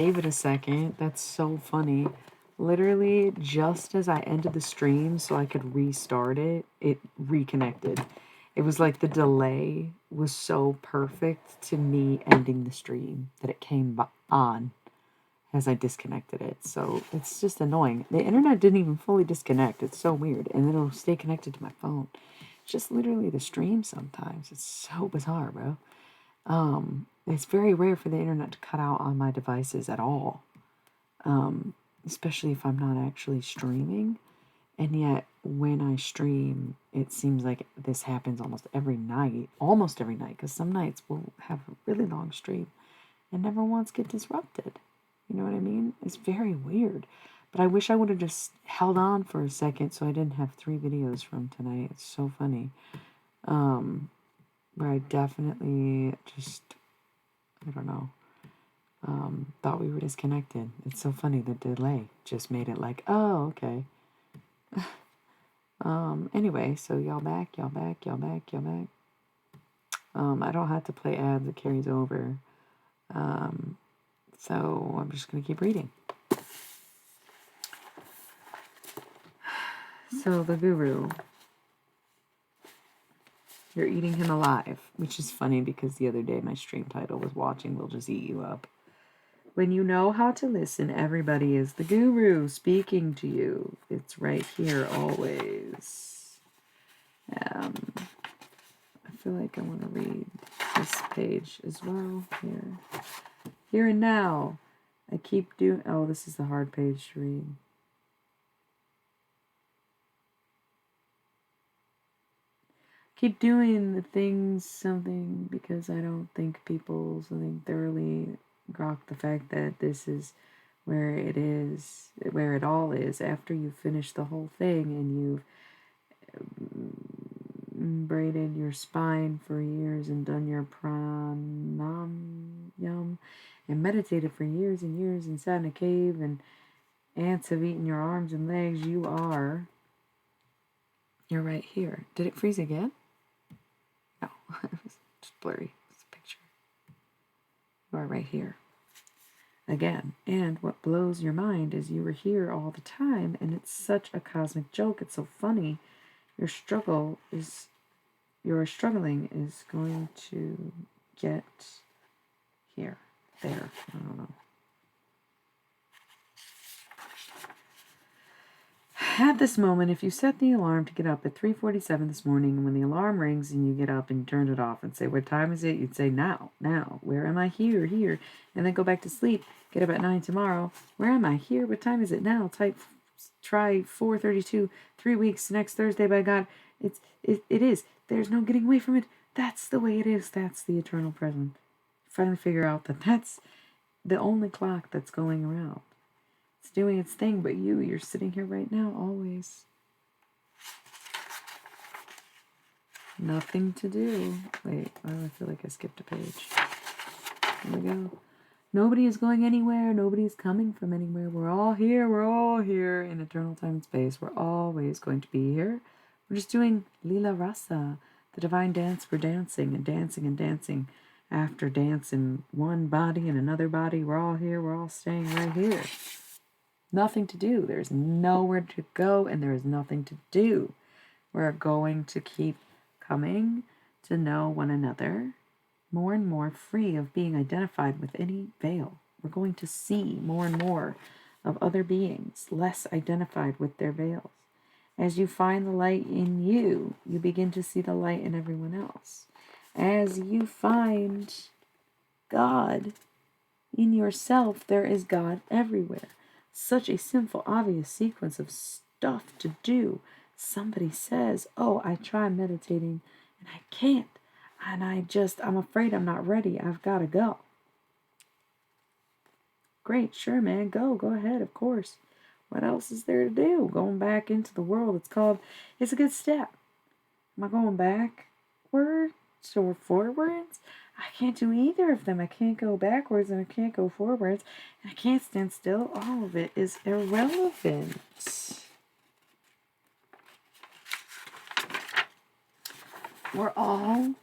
Gave it a second. That's so funny. Literally, just as I ended the stream so I could restart it, it reconnected. It was like the delay was so perfect to me ending the stream that it came on as I disconnected it. So it's just annoying. The internet didn't even fully disconnect. It's so weird. And then it'll stay connected to my phone. Just literally the stream sometimes. It's so bizarre, bro. It's very rare for the internet to cut out on my devices at all, especially if I'm not actually streaming. And yet, when I stream, it seems like this happens almost every night, because some nights we'll have a really long stream and never once get disrupted. You know what I mean? It's very weird. But I wish I would have just held on for a second so I didn't have 3 videos from tonight. It's so funny. Where I definitely just, I don't know, thought we were disconnected. It's so funny, the delay just made it like, oh, okay. Anyway, so y'all back. I don't have to play ads, it carries over. So I'm just gonna keep reading. So the guru, you're eating him alive, which is funny because the other day my stream title was Watching Will Just Eat You Up. When you know how to listen, everybody is the guru speaking to you. It's right here always. I feel like I want to read this page as well. Here and now. I keep doing... Oh, this is the hard page to read. Keep doing the things something because I don't think people something thoroughly grok the fact that this is where it is, where it all is after you've finished the whole thing and you've braided your spine for years and done your pranayam and meditated for years and years and sat in a cave and ants have eaten your arms and legs. You're right here. Did it freeze again? No, it was just blurry. It's a picture. You are right here. Again. And what blows your mind is you were here all the time, and it's such a cosmic joke. It's so funny. Your struggling is going to get here. There. I don't know. At this moment, if you set the alarm to get up at 3:47 this morning, and when the alarm rings and you get up and turn it off and say, what time is it? You'd say, now. Where am I? Here. And then go back to sleep. Get up at 9 tomorrow. Where am I? Here. What time is it now? Try 4:32. 3 weeks. Next Thursday, by God. It is. There's no getting away from it. That's the way it is. That's the eternal present. Finally figure out that that's the only clock that's going around. It's doing its thing, but you're sitting here right now, always. Nothing to do. Wait, why do I feel like I skipped a page? Here we go. Nobody is going anywhere. Nobody is coming from anywhere. We're all here in eternal time and space. We're always going to be here. We're just doing Lila Rasa, the divine dance. We're dancing and dancing and dancing. After dancing one body and another body, we're all here. We're all staying right here. Nothing to do. There's nowhere to go, and there is nothing to do. We're going to keep coming to know one another more and more, free of being identified with any veil. We're going to see more and more of other beings, less identified with their veils. As you find the light in you, you begin to see the light in everyone else. As you find God in yourself, there is God everywhere. Such a simple, obvious sequence of stuff to do. Somebody says, oh, I try meditating and I can't. And I'm afraid I'm not ready. I've got to go. Great, sure, man. Go ahead, of course. What else is there to do? Going back into the world, it's a good step. Am I going backwards or forwards? I can't do either of them. I can't go backwards and I can't go forwards. And I can't stand still. All of it is irrelevant. We're all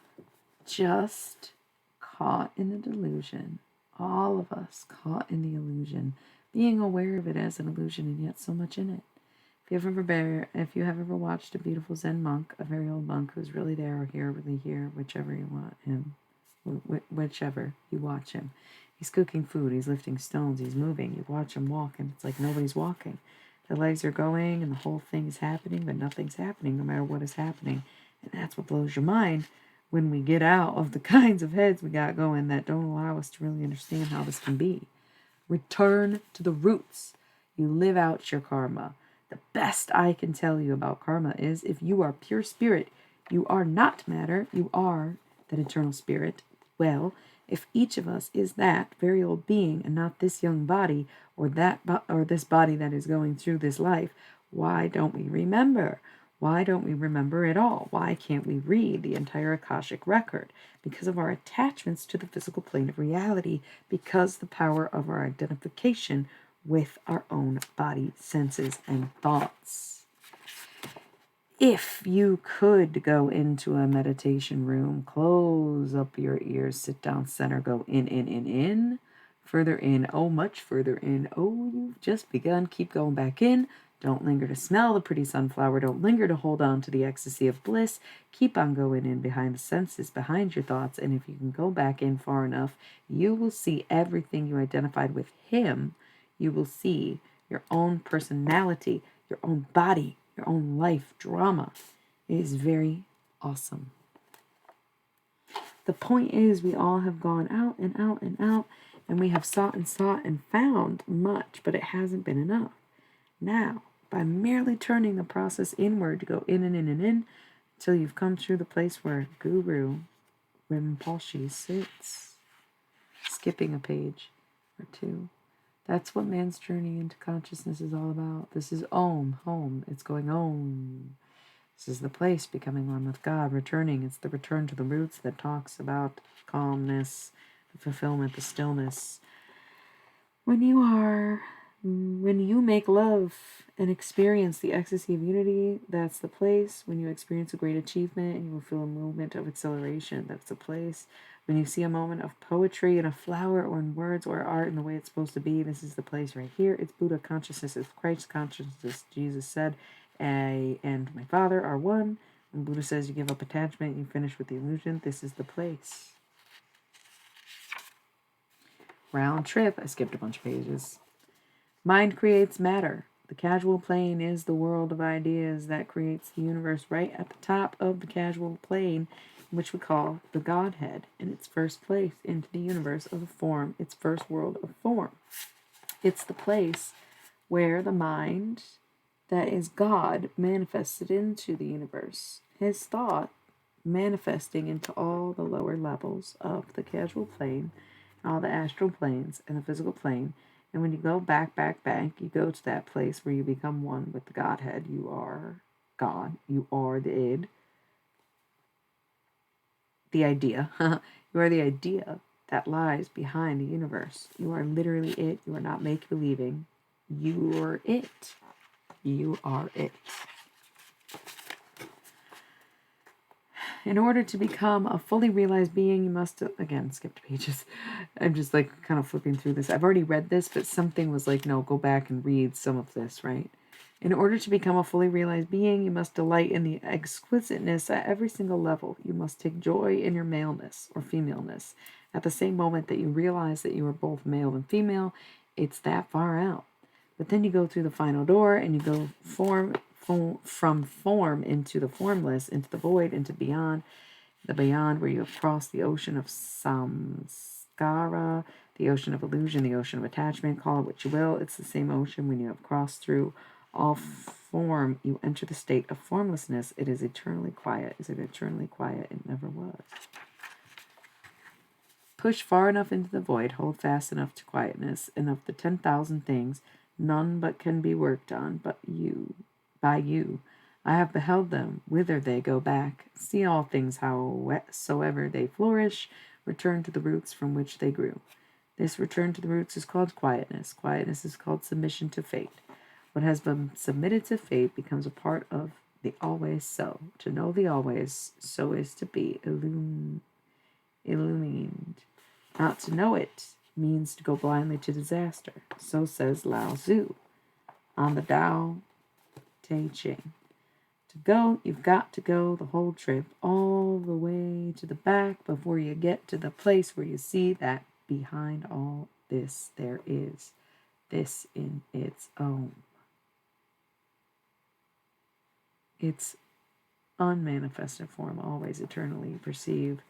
just caught in the delusion All of us caught in the illusion, being aware of it as an illusion and yet so much in it. If you have ever watched a beautiful Zen monk, a very old monk who's really there or here, really here, whichever you want him, whichever you watch him. He's cooking food, he's lifting stones, he's moving. You watch him walk and it's like nobody's walking. The legs are going and the whole thing is happening, but nothing's happening no matter what is happening. And that's what blows your mind when we get out of the kinds of heads we got going that don't allow us to really understand how this can be. Return to the roots. You live out your karma. The best I can tell you about karma is if you are pure spirit, you are not matter, you are that eternal spirit. Well, if each of us is that very old being and not this young body or this body that is going through this life, why don't we remember? Why don't we remember it all? Why can't we read the entire Akashic record? Because of our attachments to the physical plane of reality, because the power of our identification with our own body, senses, and thoughts. If you could go into a meditation room, close up your ears, sit down center, go in, further in, oh, much further in, oh, you've just begun, keep going back in. Don't linger to smell the pretty sunflower. Don't linger to hold on to the ecstasy of bliss. Keep on going in behind the senses, behind your thoughts. And if you can go back in far enough, you will see everything you identified with him. You will see your own personality, your own body, your own life drama. It is very awesome. The point is, we all have gone out and out and out, and we have sought and found much, but it hasn't been enough. Now, by merely turning the process inward to go in and in and in, until you've come through the place where Guru Rinpoche sits, skipping a page or two. That's what man's journey into consciousness is all about. This is Om, home. It's going Om. This is the place, becoming one with God, returning. It's the return to the roots that talks about calmness, the fulfillment, the stillness. When you make love and experience the ecstasy of unity, that's the place. When you experience a great achievement and you will feel a movement of acceleration, that's the place. When you see a moment of poetry in a flower or in words or art in the way it's supposed to be, this is the place right here. It's Buddha consciousness, it's Christ consciousness. Jesus said, I and my Father are one. When Buddha says you give up attachment, you finish with the illusion, this is the place. Round trip. I skipped a bunch of pages. Mind creates matter. The casual plane is the world of ideas that creates the universe right at the top of the casual plane, which we call the Godhead, in its first place into the universe of the form, its first world of form. It's the place where the mind that is God manifested into the universe. His thought manifesting into all the lower levels of the casual plane, all the astral planes and the physical plane. And when you go back, you go to that place where you become one with the Godhead. You are God. You are the id. The idea. You are the idea that lies behind the universe. You are literally it. You are not make-believing. You are it. You are it. In order to become a fully realized being, you must, again, skipped pages. I'm just like kind of flipping through this. I've already read this, but something was like, no, go back and read some of this, right? In order to become a fully realized being, you must delight in the exquisiteness at every single level. You must take joy in your maleness or femaleness. At the same moment that you realize that you are both male and female, it's that far out. But then you go through the final door and you go from form into the formless, into the void, into beyond, the beyond where you have crossed the ocean of samskara, the ocean of illusion, the ocean of attachment, call it what you will. It's the same ocean. When you have crossed through all form, you enter the state of formlessness. It is eternally quiet. Is it eternally quiet? It never was. Push far enough into the void, hold fast enough to quietness, and of the 10,000 things, none but can be worked on by you. I have beheld them, whither they go back. See all things howsoever they flourish, return to the roots from which they grew. This return to the roots is called quietness. Quietness is called submission to fate. What has been submitted to fate becomes a part of the always so. To know the always so is to be illumined. Not to know it means to go blindly to disaster. So says Lao Tzu on the Tao Te Ching. To go, you've got to go the whole trip, all the way to the back before you get to the place where you see that behind all this there is this in its own. Its unmanifested form, always eternally perceive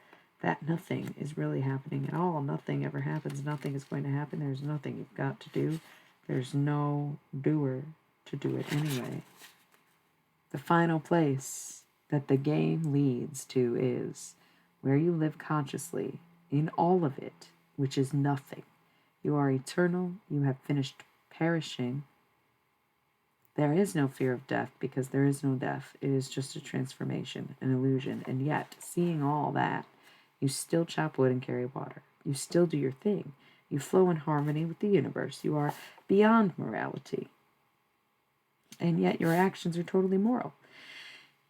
that nothing is really happening at all. Nothing ever happens. Nothing is going to happen. There's nothing you've got to do. There's no doer to do it anyway. The final place that the game leads to is where you live consciously in all of it, which is nothing. You are eternal. You have finished perishing. There is no fear of death because there is no death. It is just a transformation, an illusion. And yet, seeing all that, you still chop wood and carry water. You still do your thing. You flow in harmony with the universe. You are beyond morality. And yet your actions are totally moral.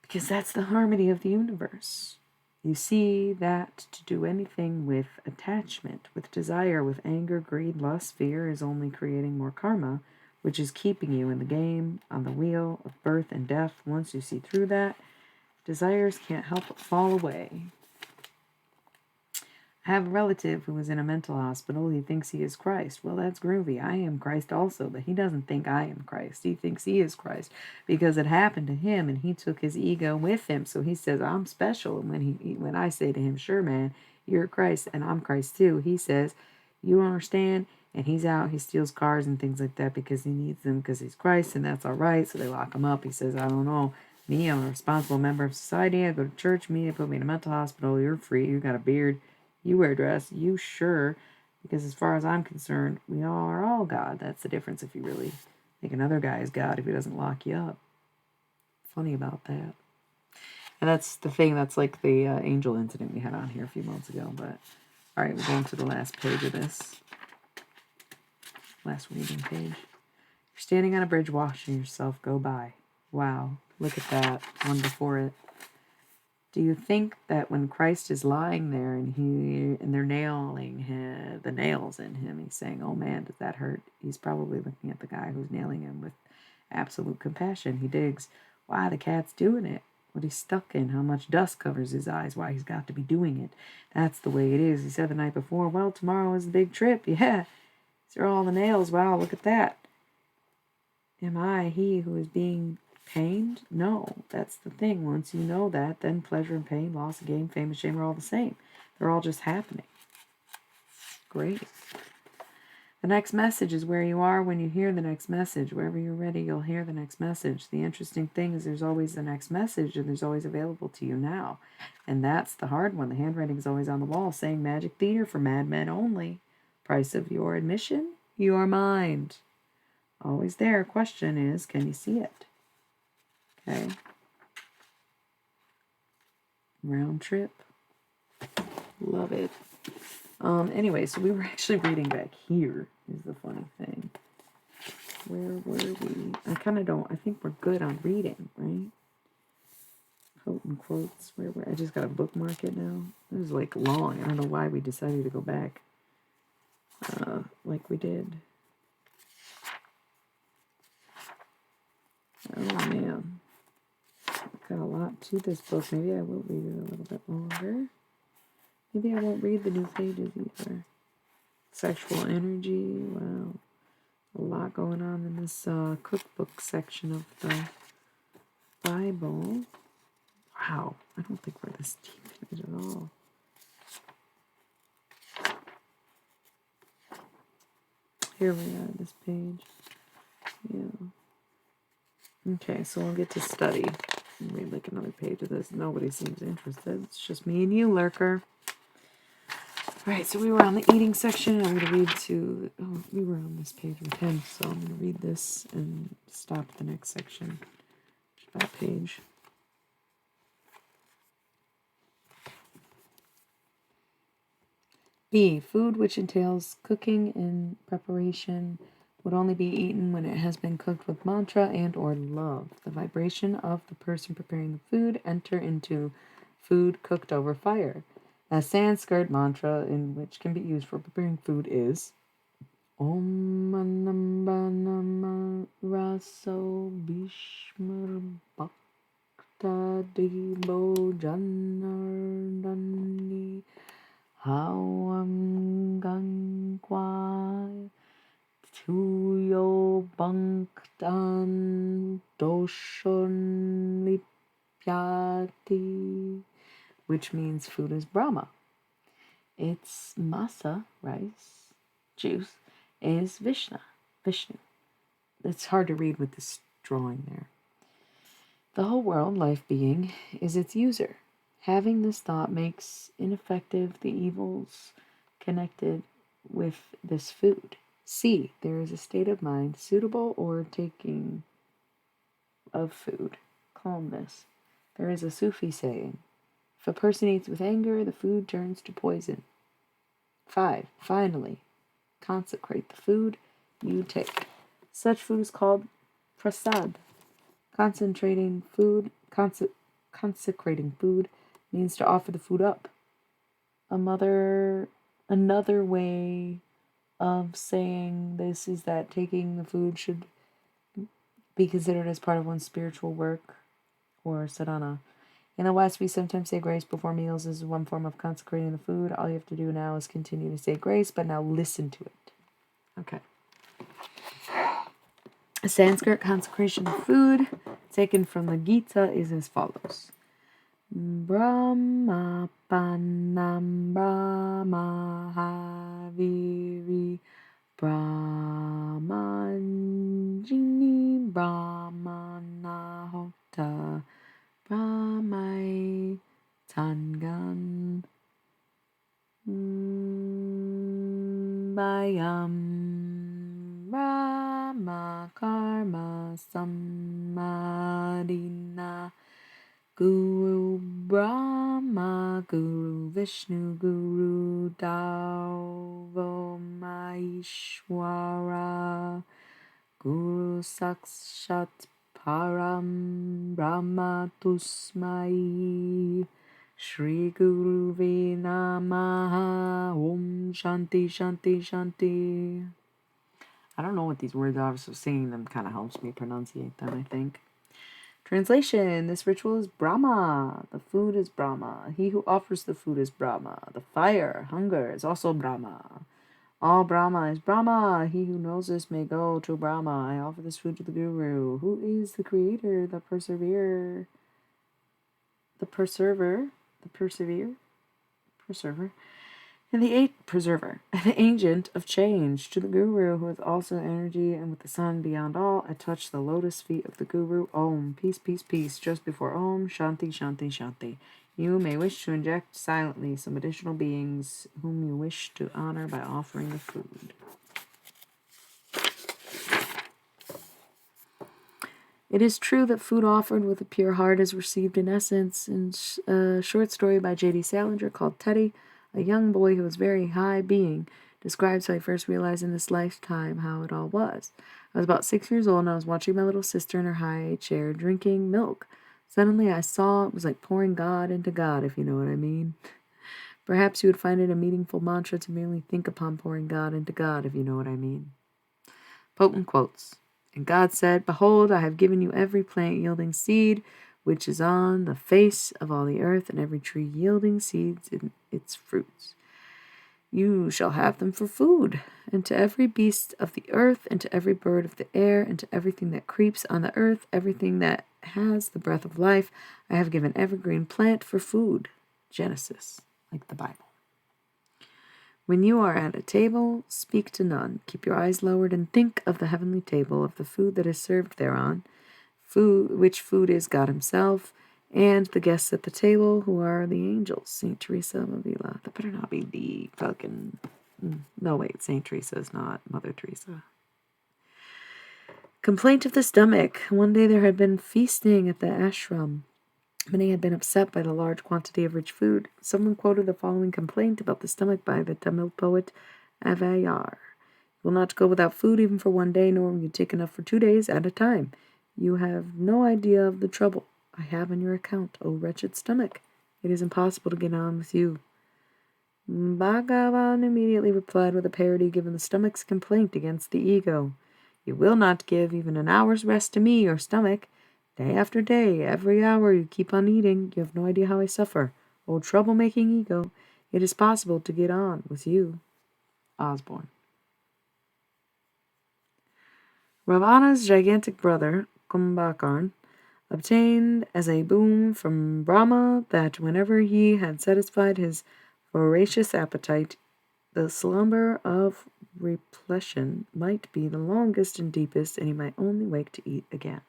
Because that's the harmony of the universe. You see that to do anything with attachment, with desire, with anger, greed, lust, fear is only creating more karma, which is keeping you in the game, on the wheel of birth and death. Once you see through that, desires can't help but fall away. I have a relative who was in a mental hospital. He thinks he is Christ. Well, that's groovy. I am Christ also, but he doesn't think I am Christ. He thinks he is Christ because it happened to him and he took his ego with him. So he says, I'm special. And when I say to him, sure, man, you're Christ and I'm Christ too, he says, you don't understand. And he's out, he steals cars and things like that because he needs them because he's Christ and that's all right. So they lock him up. He says, I don't know. Me, I'm a responsible member of society. I go to church. Me, they put me in a mental hospital. You're free. You got a beard. You wear a dress, you sure, because as far as I'm concerned, we are all God. That's the difference if you really think another guy is God if he doesn't lock you up. Funny about that. And that's the thing, that's like the angel incident we had on here a few months ago. But, all right, we're going to the last page of this. Last reading page. You're standing on a bridge watching yourself go by. Wow, look at that, one before it. Do you think that when Christ is lying there and they're nailing the nails in him, he's saying, oh man, does that hurt? He's probably looking at the guy who's nailing him with absolute compassion. He digs why the cat's doing it, what he's stuck in, how much dust covers his eyes, why he's got to be doing it. That's the way it is. He said the night before, well, tomorrow is the big trip. Yeah, these are all the nails. Wow, look at that. Am I he who is being pained? No, that's the thing. Once you know that, then pleasure and pain, loss and gain, fame and shame are all the same. They're all just happening. Great. The next message is where you are when you hear the next message. Wherever you're ready, you'll hear the next message. The interesting thing is there's always the next message and there's always available to you now. And that's the hard one. The handwriting is always on the wall saying Magic Theater for madmen only. Price of your admission? Your mind. Always there. Question is, can you see it? Okay. Round trip. Love it. Anyway, so we were actually reading back here, is the funny thing. Where were we? I think we're good on reading, right? Potent quotes. I just got to bookmark it now. It was like long. I don't know why we decided to go back like we did. Oh, man. Got a lot to this book. Maybe I will read it a little bit longer. Maybe I won't read the new pages either. Sexual energy. Wow. A lot going on in this cookbook section of the Bible. Wow. I don't think we're this deep in it at all. Here we are, this page. Yeah. Okay, so we'll get to study. I'll read like another page of this. Nobody seems interested. It's just me and you, lurker. Alright, so we were on the eating section. I'm going to read we were on this page with him, so I'm going to read this and stop at the next section. That page. B. Food which entails cooking and preparation would only be eaten when it has been cooked with mantra and or love. The vibration of the person preparing the food enter into food cooked over fire. A Sanskrit mantra in which can be used for preparing food is Om Manamba Raso Bhishmar Bhakta Debo Janardani Hawam Gangkwai Tuyo Bhanktan Doshon Lipyati, which means food is Brahma. Its masa, rice, juice, is Vishnu. It's hard to read with this drawing there. The whole world, life being, is its user. Having this thought makes ineffective the evils connected with this food. C. There is a state of mind suitable or taking of food. Calmness. There is a Sufi saying, if a person eats with anger, the food turns to poison. 5. Finally, consecrate the food you take. Such food is called prasad. Consecrating food means to offer the food up. Another way of saying this is that taking the food should be considered as part of one's spiritual work, or sadhana. In the West, we sometimes say grace before meals. This is one form of consecrating the food. All you have to do now is continue to say grace, but now listen to it. Okay. A Sanskrit consecration of food taken from the Gita is as follows. Brahma Panam Brahma Haviri Brahmanjini Brahmanahota Brahmai Tangan Bayam Brahma Karma Samadhina Guru Brahma Guru Vishnu Guru Davo Maheshwara Guru Sakshat Param Brahma Tusmai Shri Guru Namaha Om Shanti Shanti Shanti. I don't know what these words are, so singing them kind of helps me pronunciate them, I think. Translation. This ritual is Brahma. The food is Brahma. He who offers the food is Brahma. The fire, hunger, is also Brahma. All Brahma is Brahma. He who knows this may go to Brahma. I offer this food to the Guru, who is the creator, the perseverer, and the preserver, the agent of change. To the Guru, who is also energy and with the sun beyond all, I touch the lotus feet of the Guru. Om, peace, peace, peace. Just before Om, Shanti, Shanti, Shanti. You may wish to inject silently some additional beings whom you wish to honor by offering the food. It is true that food offered with a pure heart is received in essence. In a short story by J.D. Salinger called Teddy, a young boy who was very high being, describes how he first realized in this lifetime how it all was. I was about 6 years old and I was watching my little sister in her high chair drinking milk. Suddenly I saw it was like pouring God into God, if you know what I mean. Perhaps you would find it a meaningful mantra to merely think upon pouring God into God, if you know what I mean. Potent quotes. And God said, Behold, I have given you every plant yielding seed, which is on the face of all the earth, and every tree yielding seeds in its fruits. You shall have them for food, and to every beast of the earth, and to every bird of the air, and to everything that creeps on the earth, everything that has the breath of life, I have given every green plant for food. Genesis, like the Bible. When you are at a table, speak to none. Keep your eyes lowered and think of the heavenly table, of the food that is served thereon, which food is God himself, and the guests at the table, who are the angels. St. Teresa of Avila. That better not be the fucking... No, wait, St. Teresa is not Mother Teresa. Complaint of the stomach. One day there had been feasting at the ashram. Many had been upset by the large quantity of rich food. Someone quoted the following complaint about the stomach by the Tamil poet Avayar. You will not go without food even for one day, nor will you take enough for 2 days at a time. You have no idea of the trouble I have on your account, O wretched stomach. It is impossible to get on with you. Bhagavan immediately replied with a parody given the stomach's complaint against the ego. You will not give even an hour's rest to me, your stomach. Day after day, every hour you keep on eating. You have no idea how I suffer. Oh, troublemaking ego. It is possible to get on with you. Osborne. Ravana's gigantic brother, Kumbhakarn, obtained as a boon from Brahma that whenever he had satisfied his voracious appetite, the slumber of repletion might be the longest and deepest, and he might only wake to eat again.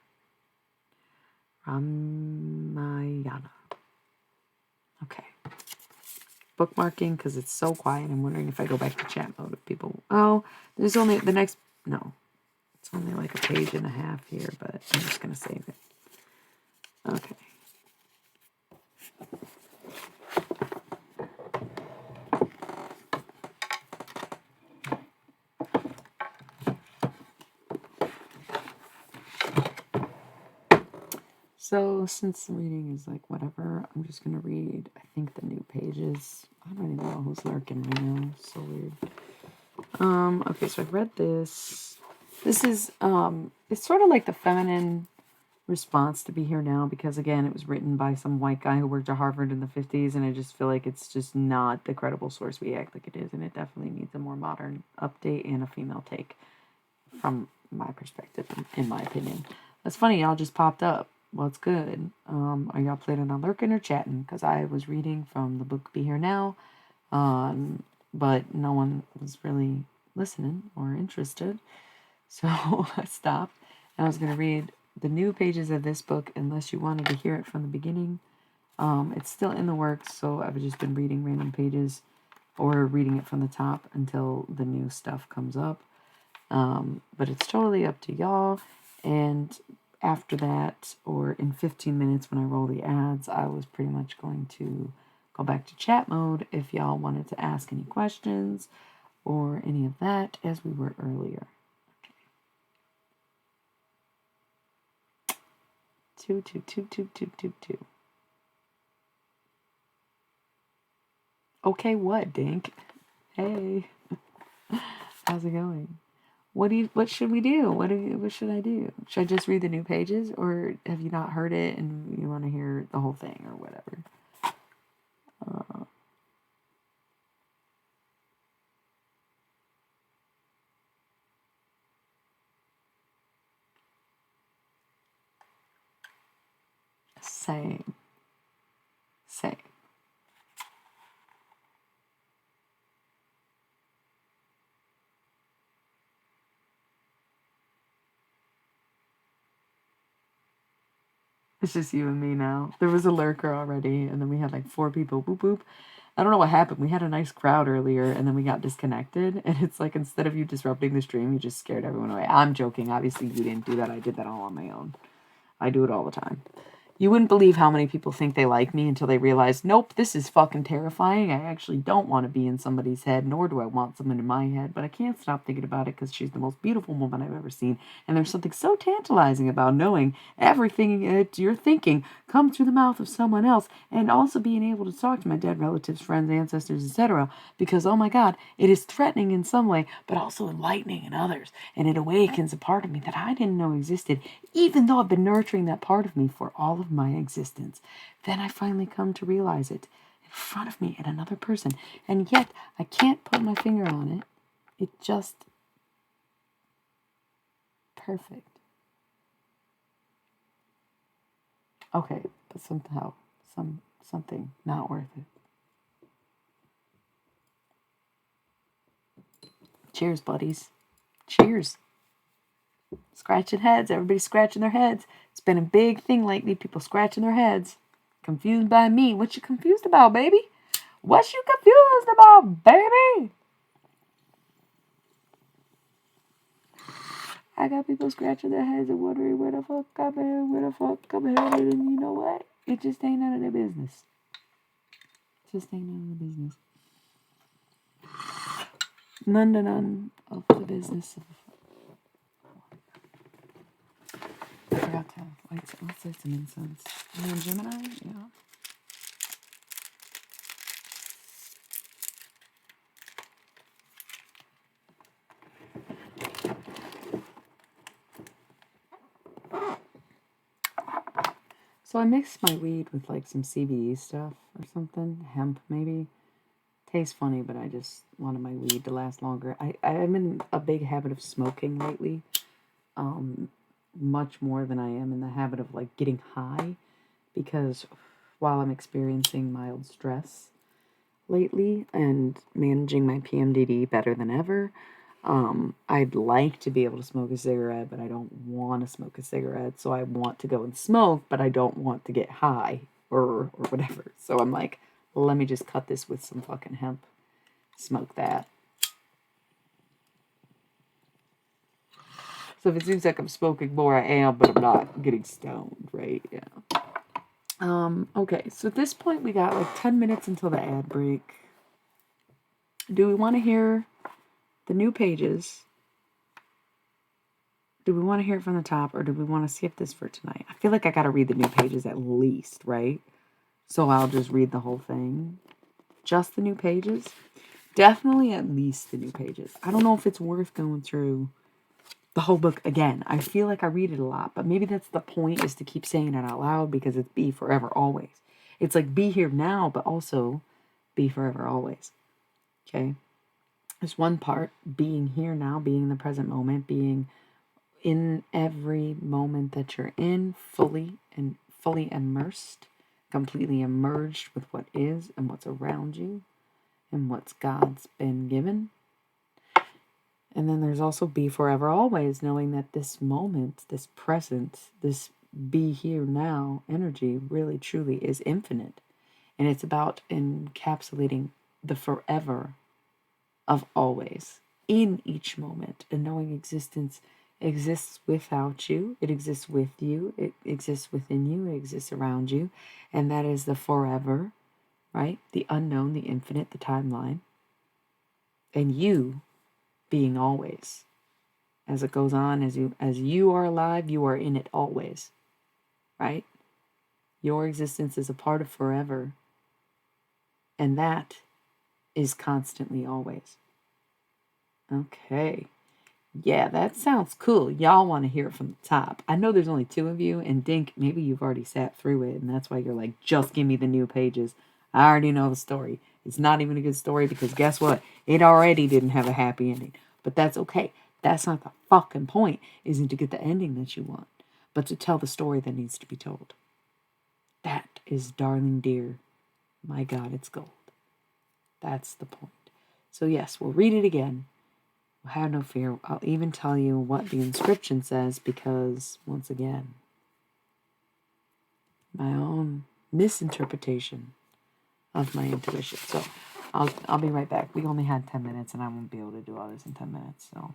Ramayana. Okay. Bookmarking because it's so quiet. I'm wondering if I go back to chat mode if people... Oh, there's only the next... No. It's only like a page and a half here, but I'm just going to save it. Okay. So, since the reading is like whatever, I'm just going to read, I think, the new pages. I don't even know who's lurking right now. It's so weird. Okay, so I've read this. This is, it's sort of like the feminine response to Be Here Now, because again, it was written by some white guy who worked at Harvard in the 50s, and I just feel like it's just not the credible source we act like it is, and it definitely needs a more modern update and a female take from my perspective, in my opinion. That's funny, y'all just popped up. Well, it's good. Are y'all planning on lurking or chatting? Because I was reading from the book Be Here Now, but no one was really listening or interested. So I stopped, and I was going to read the new pages of this book unless you wanted to hear it from the beginning. It's still in the works, so I've just been reading random pages or reading it from the top until the new stuff comes up. But it's totally up to y'all. And after that, or in 15 minutes when I roll the ads, I was pretty much going to go back to chat mode if y'all wanted to ask any questions or any of that as we were earlier. Okay. Two. Okay, what, Dink? Hey. How's it going? What should we do? What should I do? Should I just read the new pages, or have you not heard it and you want to hear the whole thing or whatever? Same. It's just you and me now. There was a lurker already, and then we had like 4 people. Boop boop. I don't know what happened. We had a nice crowd earlier, and then we got disconnected. And it's like instead of you disrupting the stream, you just scared everyone away. I'm joking. Obviously, you didn't do that. I did that all on my own. I do it all the time. You wouldn't believe how many people think they like me until they realize, nope, this is fucking terrifying. I actually don't want to be in somebody's head, nor do I want someone in my head, but I can't stop thinking about it because she's the most beautiful woman I've ever seen. And there's something so tantalizing about knowing everything that you're thinking come through the mouth of someone else, and also being able to talk to my dead relatives, friends, ancestors, etc. Because, oh my God, it is threatening in some way, but also enlightening in others. And it awakens a part of me that I didn't know existed, even though I've been nurturing that part of me for all of my existence. Then I finally come to realize it in front of me in another person, and yet I can't put my finger on it. It just perfect. Okay, but somehow something not worth it. Cheers, buddies. Cheers. Scratching heads. Everybody's scratching their heads. It's been a big thing lately. People scratching their heads. Confused by me. What you confused about, baby? What you confused about, baby? I got people scratching their heads and wondering where the fuck I'm headed, and you know what? It just ain't none of their business. Just ain't none of the business. None of the business. I forgot to let's light some incense. Are you in Gemini? Yeah. So I mixed my weed with like some CBD stuff or something, hemp maybe. Tastes funny, but I just wanted my weed to last longer. I'm in a big habit of smoking lately, um, much more than I am in the habit of like getting high, because while I'm experiencing mild stress lately and managing my PMDD better than ever, I'd like to be able to smoke a cigarette, but I don't want to smoke a cigarette. So I want to go and smoke, but I don't want to get high or whatever. So I'm like, let me just cut this with some fucking hemp. Smoke that. So if it seems like I'm smoking more, I am, but I'm not getting stoned, right? Yeah. Okay, so at this point we got like 10 minutes until the ad break. Do we want to hear the new pages? Do we want to hear it from the top, or do we want to skip this for tonight? I feel like I got to read the new pages at least, right? So I'll just read the whole thing. Just the new pages? Definitely at least the new pages. I don't know if it's worth going through the whole book again. I feel like I read it a lot, but maybe that's the point, is to keep saying it out loud, because it's be forever always. It's like be here now, but also be forever always. Okay? There's one part, being here now, being in the present moment, being in every moment that you're in, fully immersed, completely emerged with what is and what's around you and what's God's been given. And then there's also be forever always, knowing that this moment, this present, this be here now energy really truly is infinite. And it's about encapsulating the forever of always in each moment, and knowing existence exists without you, it exists with you, it exists within you, it exists around you, and that is the forever, right? The unknown, the infinite, the timeline, and you being always. As it goes on, as you are alive, you are in it always, right? Your existence is a part of forever, and that is constantly always. Okay. Yeah, that sounds cool. Y'all want to hear it from the top. I know there's only 2 of you, and Dink, maybe you've already sat through it, and that's why you're like, just give me the new pages. I already know the story. It's not even a good story, because guess what? It already didn't have a happy ending. But that's okay. That's not the fucking point, isn't to get the ending that you want, but to tell the story that needs to be told. That is darling dear. My God, it's gold. That's the point. So yes, we'll read it again. Have no fear. I'll even tell you what the inscription says, because, once again, my own misinterpretation of my intuition. So I'll be right back. We only had 10 minutes, and I won't be able to do all this in 10 minutes. So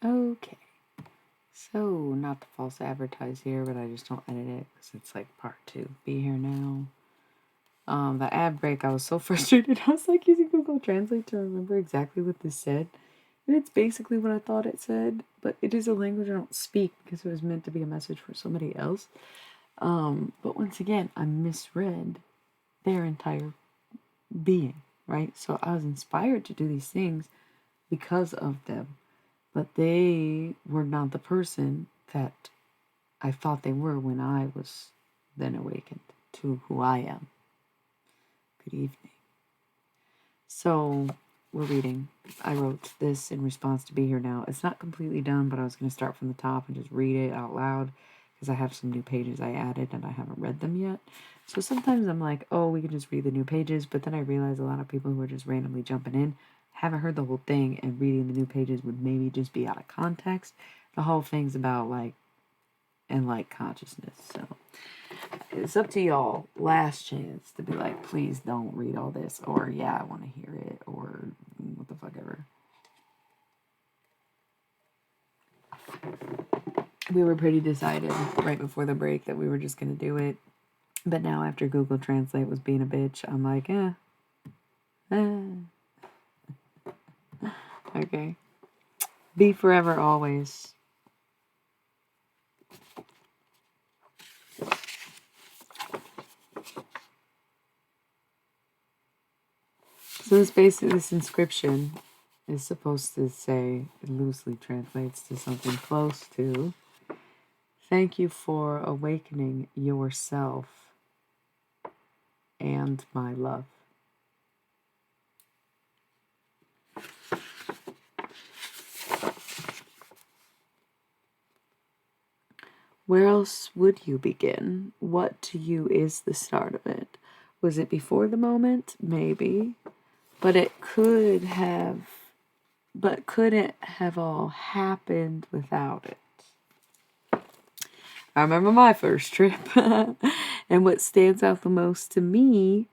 Okay. So, not to false advertise here, but I just don't edit it because it's like part 2. Be here now. The ad break, I was so frustrated. I was like using Google Translate to remember exactly what this said. And it's basically what I thought it said, but it is a language I don't speak because it was meant to be a message for somebody else. But once again, I misread their entire being, right? So I was inspired to do these things because of them, but they were not the person that I thought they were when I was then awakened to who I am. Good evening. So we're reading. I wrote this in response to Be Here Now. It's not completely done, but I was going to start from the top and just read it out loud because I have some new pages I added and I haven't read them yet. So sometimes I'm like, oh, we can just read the new pages, but then I realize a lot of people who are just randomly jumping in haven't heard the whole thing, and reading the new pages would maybe just be out of context. The whole thing's about like consciousness. So it's up to y'all. Last chance to be like, please don't read all this, or yeah, I want to hear it, or what the fuck ever. We were pretty decided right before the break that we were just gonna do it, but now after Google Translate was being a bitch, I'm like, okay. Be forever always. So this inscription is supposed to say, it loosely translates to something close to, thank you for awakening yourself and my love. Where else would you begin? What to you is the start of it? Was it before the moment? Maybe. But couldn't have all happened without it. I remember my first trip. And what stands out the most to me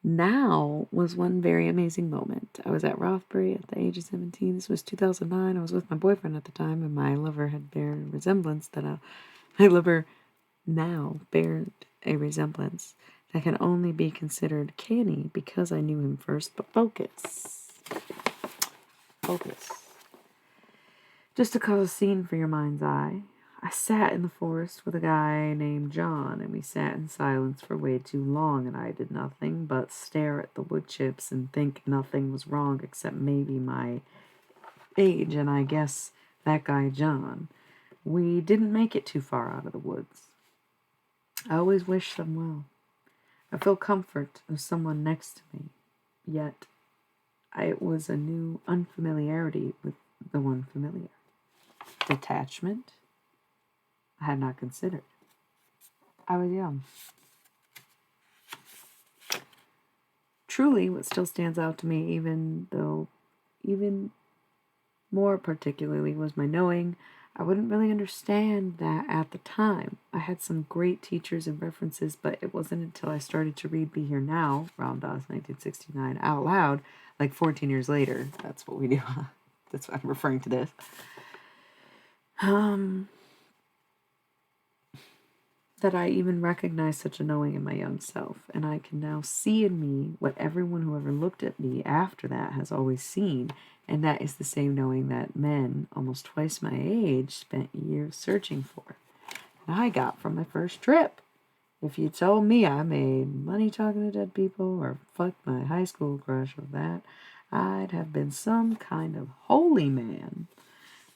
now was one very amazing moment. I was at Rothbury at the age of 17. This was 2009. I was with my boyfriend at the time, and my lover had bare resemblance that my lover now bared a resemblance that can only be considered canny because I knew him first. But focus. Just to cause a scene for your mind's eye, I sat in the forest with a guy named John, and we sat in silence for way too long, and I did nothing but stare at the wood chips and think nothing was wrong except maybe my age, and I guess that guy John. We didn't make it too far out of the woods. I always wish them well. I feel comfort of someone next to me, yet it was a new unfamiliarity with the one familiar. Detachment? I had not considered. I was young. Truly, what still stands out to me, even more particularly, was my knowing I wouldn't really understand that at the time. I had some great teachers and references, but it wasn't until I started to read Be Here Now, Ram Dass 1969, out loud, like 14 years later. That's what we do. That's why I'm referring to this. That I even recognized such a knowing in my young self, and I can now see in me what everyone who ever looked at me after that has always seen, and that is the same knowing that men almost twice my age spent years searching for, and I got from my first trip. If you told me I made money talking to dead people or fucked my high school crush with that, I'd have been some kind of holy man.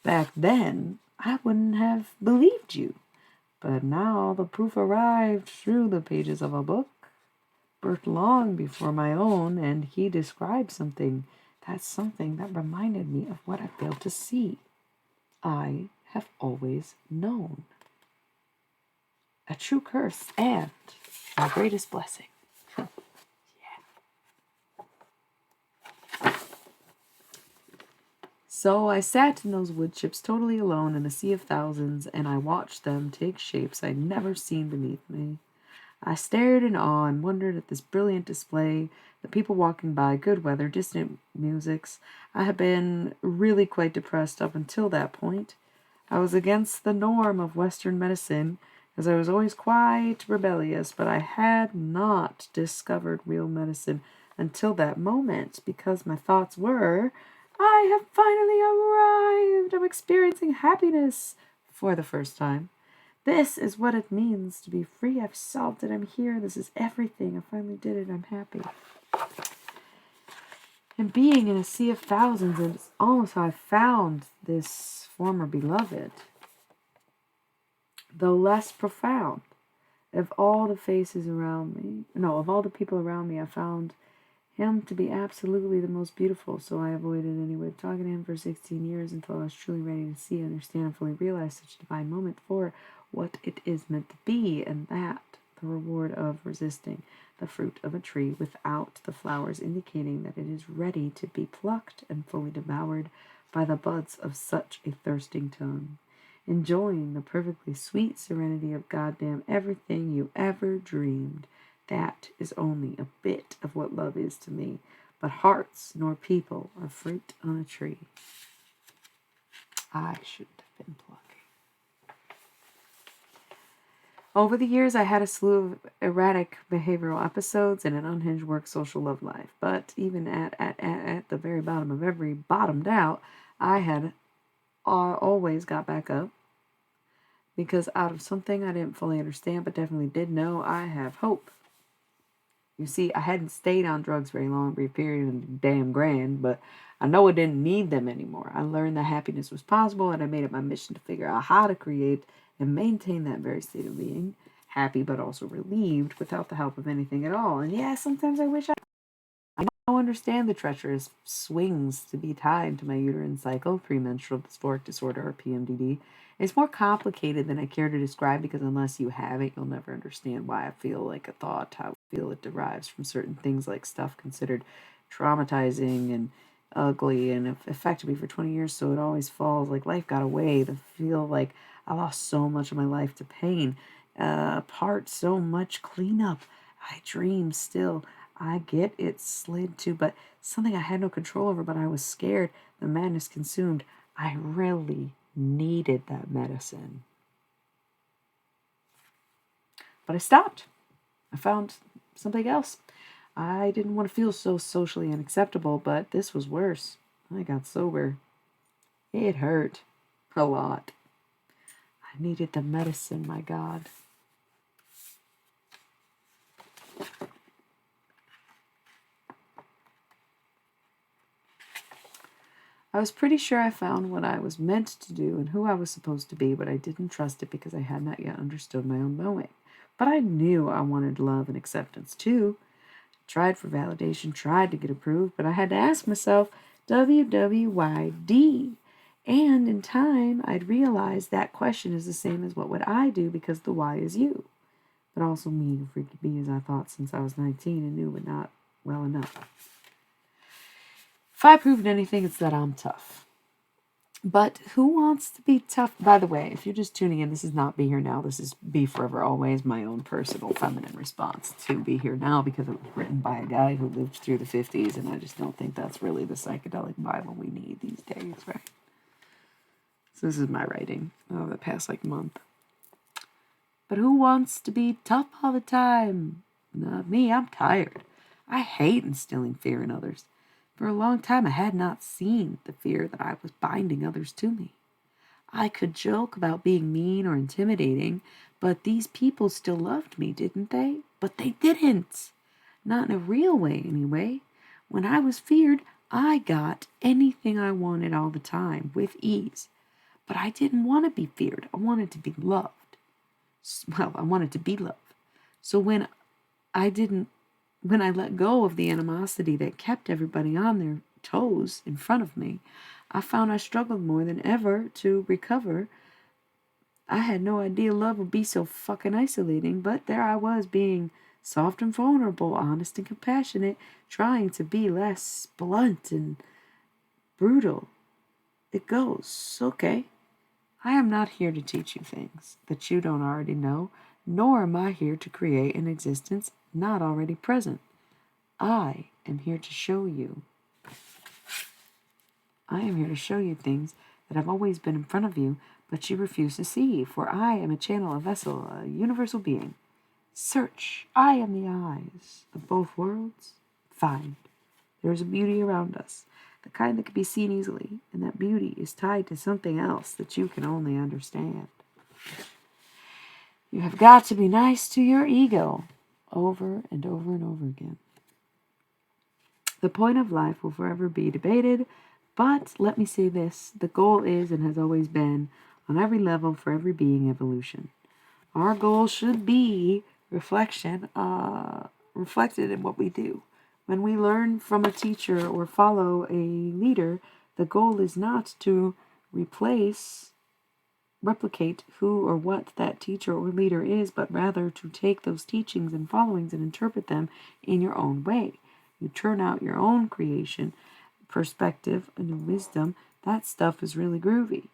Back then, I wouldn't have believed you. But now the proof arrived through the pages of a book, birthed long before my own, and he described something that reminded me of what I failed to see. I have always known. A true curse and my greatest blessing. Yeah. So I sat in those wood chips totally alone in a sea of thousands, and I watched them take shapes I'd never seen beneath me. I stared in awe and wondered at this brilliant display, the people walking by, good weather, distant musics. I had been really quite depressed up until that point. I was against the norm of Western medicine, as I was always quite rebellious, but I had not discovered real medicine until that moment, because my thoughts were, I have finally arrived. I'm experiencing happiness for the first time. This is what it means to be free. I've solved it. I'm here. This is everything. I finally did it. I'm happy. And being in a sea of thousands is almost how I found this former beloved, though less profound. Of all the faces around me, no, of all the people around me, I found him to be absolutely the most beautiful, so I avoided any way of talking to him for 16 years until I was truly ready to see, understand, and fully realize such a divine moment for what it is meant to be, and that the reward of resisting the fruit of a tree without the flowers indicating that it is ready to be plucked and fully devoured by the buds of such a thirsting tongue. Enjoying the perfectly sweet serenity of goddamn everything you ever dreamed. That is only a bit of what love is to me. But hearts nor people are fruit on a tree. I shouldn't have been plucky. Over the years, I had a slew of erratic behavioral episodes and an unhinged work social love life. But even at the very bottom of every bottomed out, I had always got back up, because out of something I didn't fully understand but definitely did know, I have hope. You see, I hadn't stayed on drugs very long, brief period, and damn grand, but I know I didn't need them anymore. I learned that happiness was possible, and I made it my mission to figure out how to create and maintain that very state of being, happy but also relieved, without the help of anything at all. And yeah, sometimes I wish I don't understand the treacherous swings to be tied to my uterine cycle, premenstrual dysphoric disorder, or PMDD. It's more complicated than I care to describe, because unless you have it, you'll never understand why I feel like a thought, how I feel it derives from certain things like stuff considered traumatizing and ugly and affected me for 20 years, so it always falls like life got away. To feel like I lost so much of my life to pain, apart so much cleanup. I dream still. I get it slid to, but something I had no control over, but I was scared. The madness consumed. I really needed that medicine. But I stopped. I found something else. I didn't want to feel so socially unacceptable, but this was worse. I got sober. It hurt a lot. I needed the medicine, my God. I was pretty sure I found what I was meant to do and who I was supposed to be, but I didn't trust it because I had not yet understood my own knowing. But I knew I wanted love and acceptance too. Tried for validation, tried to get approved, but I had to ask myself, WWYD. And in time, I'd realize that question is the same as what would I do, because the why is you. But also me, who freaky bee as I thought since I was 19 and knew, but not well enough. If I proved anything, it's that I'm tough. But who wants to be tough? By the way, if you're just tuning in, this is not Be Here Now. This is Be Forever Always, my own personal feminine response to Be Here Now, because it was written by a guy who lived through the 50s, and I just don't think that's really the psychedelic Bible we need these days, right? So this is my writing over the past, month. But who wants to be tough all the time? Not me. I'm tired. I hate instilling fear in others. For a long time, I had not seen the fear that I was binding others to me. I could joke about being mean or intimidating, but these people still loved me, didn't they? But they didn't. Not in a real way, anyway. When I was feared, I got anything I wanted all the time, with ease. But I didn't want to be feared. I wanted to be loved. Well, I wanted to be loved. So when I let go of the animosity that kept everybody on their toes in front of me, I found I struggled more than ever to recover. I had no idea love would be so fucking isolating, but there I was, being soft and vulnerable, honest and compassionate, trying to be less blunt and brutal. It goes, okay. I am not here to teach you things that you don't already know, nor am I here to create an existence not already present. I am here to show you. I am here to show you things that have always been in front of you, but you refuse to see, for I am a channel, a vessel, a universal being. Search. I am the eyes of both worlds. Find. There is a beauty around us, the kind that can be seen easily, and that beauty is tied to something else that you can only understand. You have got to be nice to your ego over and over and over again. The point of life will forever be debated, but let me say this, the goal is and has always been, on every level for every being, evolution. Our goal should be reflected in what we do. When we learn from a teacher or follow a leader, the goal is not to replicate who or what that teacher or leader is, but rather to take those teachings and followings and interpret them in your own way. You turn out your own creation, perspective, and wisdom. That stuff is really groovy.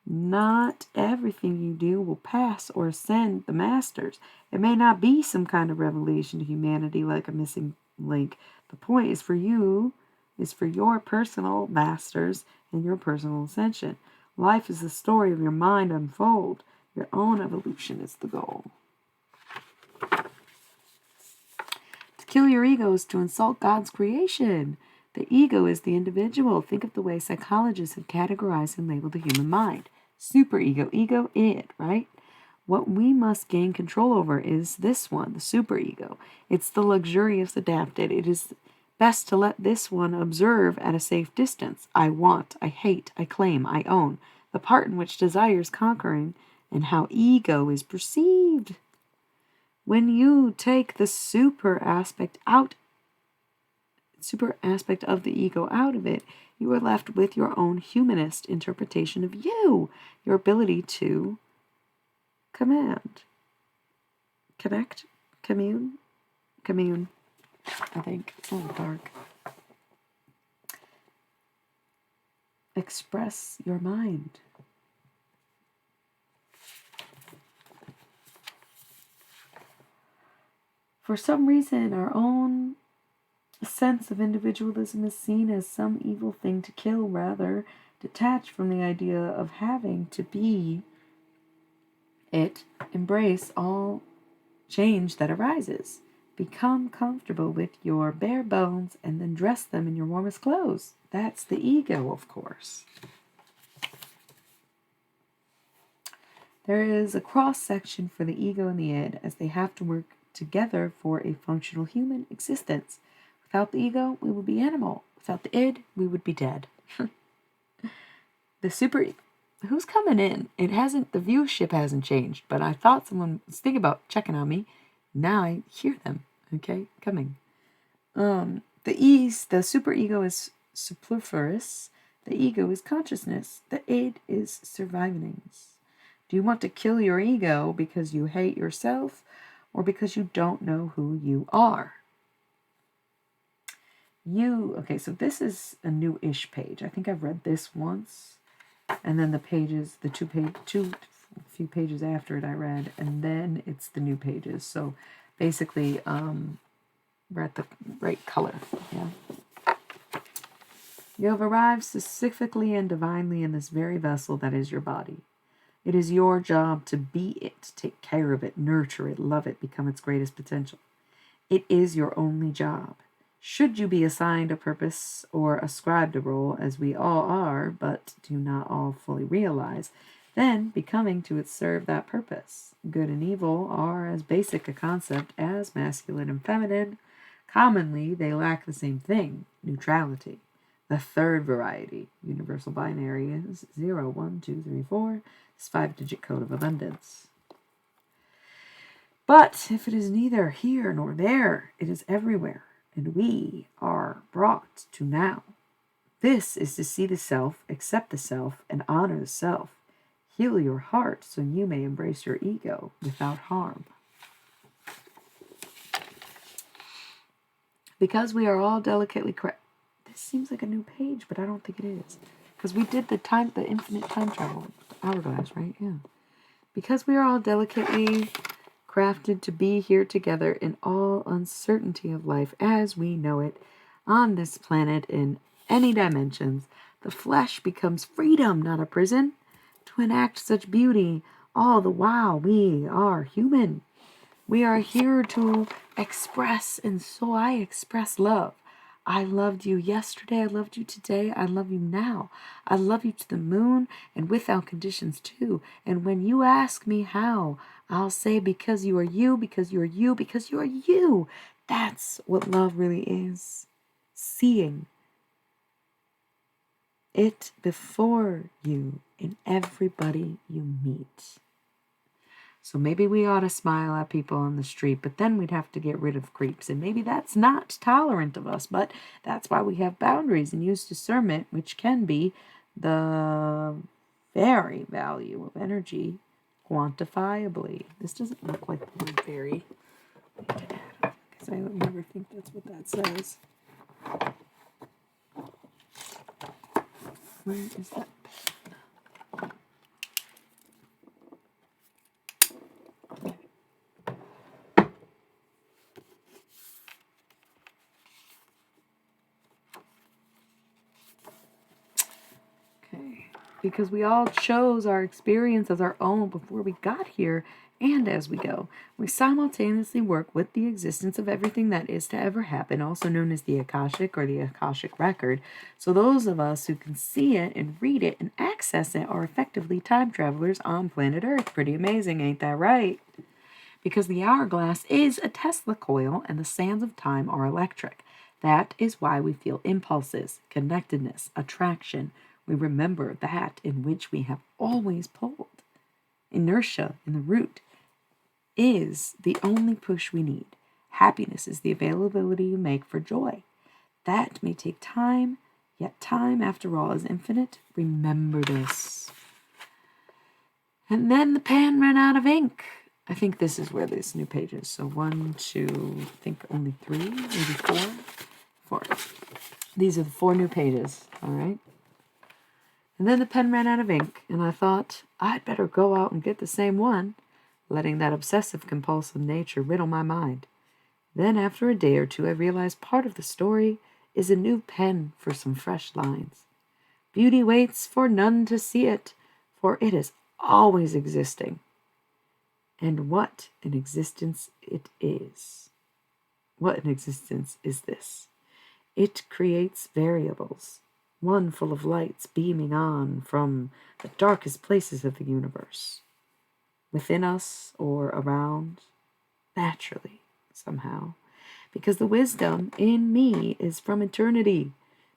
Not everything you do will pass or ascend the masters. It may not be some kind of revelation to humanity like a missing link. The point is for you, is for your personal masters and your personal ascension. Life is the story of your mind unfold. Your own evolution is the goal. To kill your ego is to insult God's creation. The ego is the individual. Think of the way psychologists have categorized and labeled the human mind. Superego, ego, id, right? What we must gain control over is this one, the superego. It's the luxurious adapted. It is best to let this one observe at a safe distance. I want, I hate, I claim, I own. The part in which desires conquering and how ego is perceived. When you take the super aspect of the ego out of it, you are left with your own humanist interpretation of you, your ability to command, connect, commune, I think. It's a little dark. Express your mind. For some reason, our own sense of individualism is seen as some evil thing to kill, rather detached from the idea of having to be it. Embrace all change that arises. Become comfortable with your bare bones and then dress them in your warmest clothes. That's the ego, of course. There is a cross-section for the ego and the id, as they have to work together for a functional human existence. Without the ego, we would be animal. Without the id, we would be dead. The super ego. Who's coming in? The viewership hasn't changed, but I thought someone was thinking about checking on me. Now I hear them. Okay, coming. The super ego is superfluous. The ego is consciousness. The id is survivings. Do you want to kill your ego because you hate yourself or because you don't know who you are? Okay, so this is a new-ish page. I think I've read this once. And then the pages, few pages after it I read, and then it's the new pages. So basically, we're at the right color. Yeah. You have arrived specifically and divinely in this very vessel that is your body. It is your job to be it, take care of it, nurture it, love it, become its greatest potential. It is your only job. Should you be assigned a purpose or ascribed a role, as we all are, but do not all fully realize, then becoming to it serve that purpose. Good and evil are as basic a concept as masculine and feminine. Commonly, they lack the same thing, neutrality. The third variety, universal binary, is 0, 1, 2, 3, 4, this 5-digit code of abundance. But if it is neither here nor there, it is everywhere. And we are brought to now. This is to see the self, accept the self, and honor the self. Heal your heart so you may embrace your ego without harm. Because we are all delicately This seems like a new page, but I don't think it is. Because we did the infinite time travel hourglass, right? Yeah. Because we are all delicately crafted to be here together in all uncertainty of life as we know it on this planet in any dimensions. The flesh becomes freedom, not a prison, to enact such beauty all the while we are human. We are here to express, and so I express love. I loved you yesterday, I loved you today, I love you now. I love you to the moon and without conditions too. And when you ask me how, I'll say because you are you, because you are you, because you are you. That's what love really is. Seeing it before you in everybody you meet. So maybe we ought to smile at people on the street, but then we'd have to get rid of creeps. And maybe that's not tolerant of us, but that's why we have boundaries and use discernment, which can be the very value of energy quantifiably. This doesn't look like the word very. Because I never think that's what that says. Where is that? Because we all chose our experience as our own before we got here and as we go. We simultaneously work with the existence of everything that is to ever happen, also known as the Akashic or the Akashic Record. So those of us who can see it and read it and access it are effectively time travelers on planet Earth. Pretty amazing, ain't that right? Because the hourglass is a Tesla coil and the sands of time are electric. That is why we feel impulses, connectedness, attraction. We remember that in which we have always pulled. Inertia in the root is the only push we need. Happiness is the availability you make for joy. That may take time, yet time, after all, is infinite. Remember this. And then the pen ran out of ink. I think this is where this new page is. So 1, 2, I think only 3, maybe 4. 4. These are the 4 new pages, all right? And then the pen ran out of ink, and I thought I'd better go out and get the same one, letting that obsessive-compulsive nature riddle my mind. Then, after a day or two, I realized part of the story is a new pen for some fresh lines. Beauty waits for none to see it, for it is always existing. And what an existence it is. What an existence is this? It creates variables. One full of lights beaming on from the darkest places of the universe. Within us or around, naturally, somehow. Because the wisdom in me is from eternity.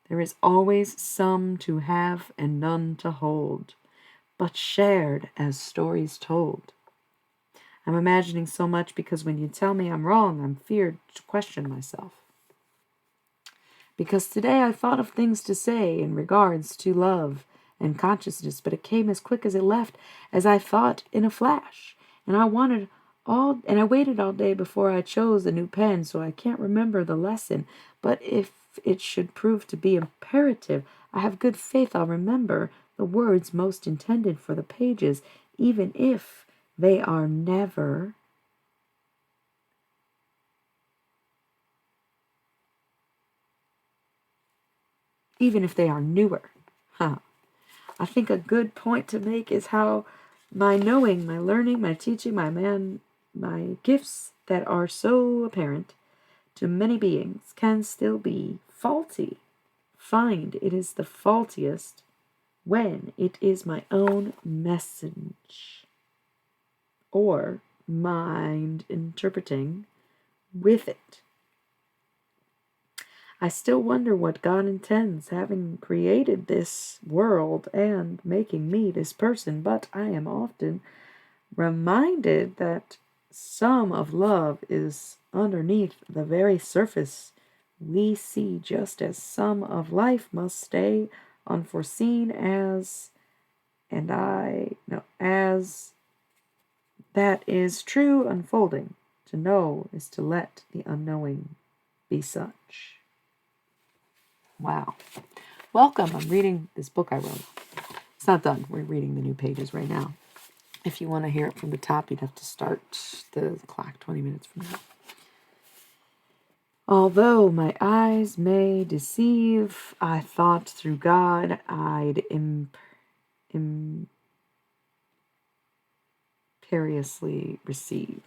There is always some to have and none to hold, but shared as stories told. I'm imagining so much because when you tell me I'm wrong, I'm feared to question myself. Because today I thought of things to say in regards to love and consciousness, but it came as quick as it left, as I thought in a flash. And I waited all day before I chose a new pen, so I can't remember the lesson. But if it should prove to be imperative, I have good faith I'll remember the words most intended for the pages, even if they are never newer. I think a good point to make is how my knowing, my learning, my teaching, my gifts that are so apparent to many beings can still be faulty. Find it is the faultiest when it is my own message or mind interpreting with it. I still wonder what God intends, having created this world and making me this person, but I am often reminded that some of love is underneath the very surface we see, just as some of life must stay unforeseen as that is true unfolding. To know is to let the unknowing be such. Wow. Welcome. I'm reading this book I wrote. It's not done. We're reading the new pages right now. If you want to hear it from the top, you'd have to start the clock 20 minutes from now. Although my eyes may deceive, I thought through God I'd imperiously receive.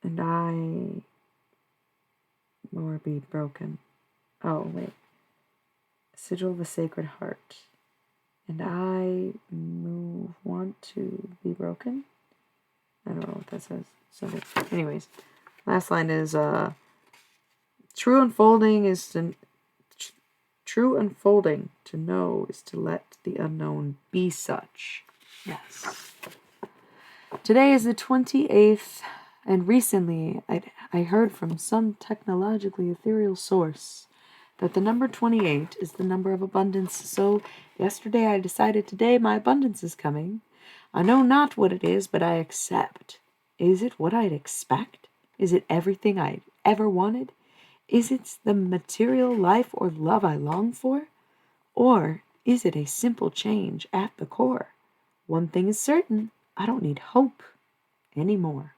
And I nor be broken. Oh, wait. Sigil of a Sacred Heart. And I want to be broken? I don't know what that says. So, anyways, last line is, true unfolding to know is to let the unknown be such. Yes. Today is the 28th, and recently I heard from some technologically ethereal source that the number 28 is the number of abundance. So yesterday I decided today my abundance is coming. I know not what it is, but I accept. Is it what I'd expect? Is it everything I'd ever wanted? Is it the material life or love I long for? Or is it a simple change at the core? One thing is certain, I don't need hope anymore.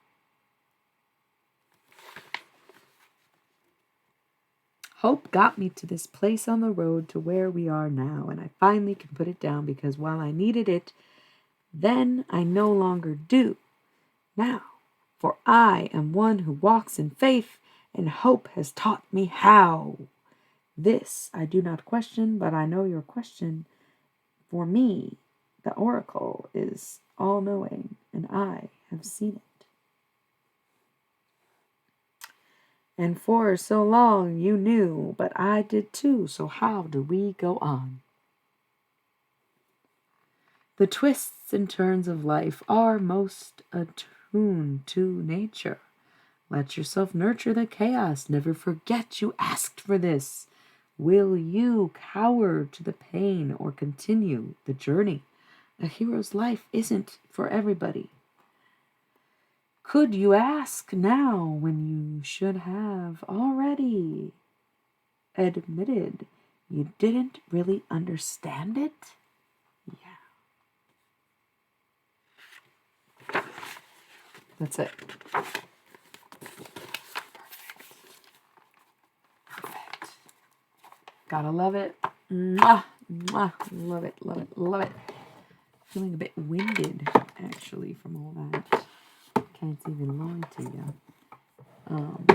Hope got me to this place on the road to where we are now, and I finally can put it down because while I needed it, then I no longer do. Now, for I am one who walks in faith, and hope has taught me how. This I do not question, but I know your question. For me, the oracle is all-knowing, and I have seen it. And for so long you knew, but I did too, so how do we go on? The twists and turns of life are most attuned to nature. Let yourself nurture the chaos. Never forget you asked for this. Will you cower to the pain or continue the journey? A hero's life isn't for everybody. Could you ask now when you should have already admitted you didn't really understand it? Yeah. That's it. Perfect. Gotta love it. Mwah, mwah. Love it, love it, love it. Feeling a bit winded, actually, from all that. Can't even lie to you.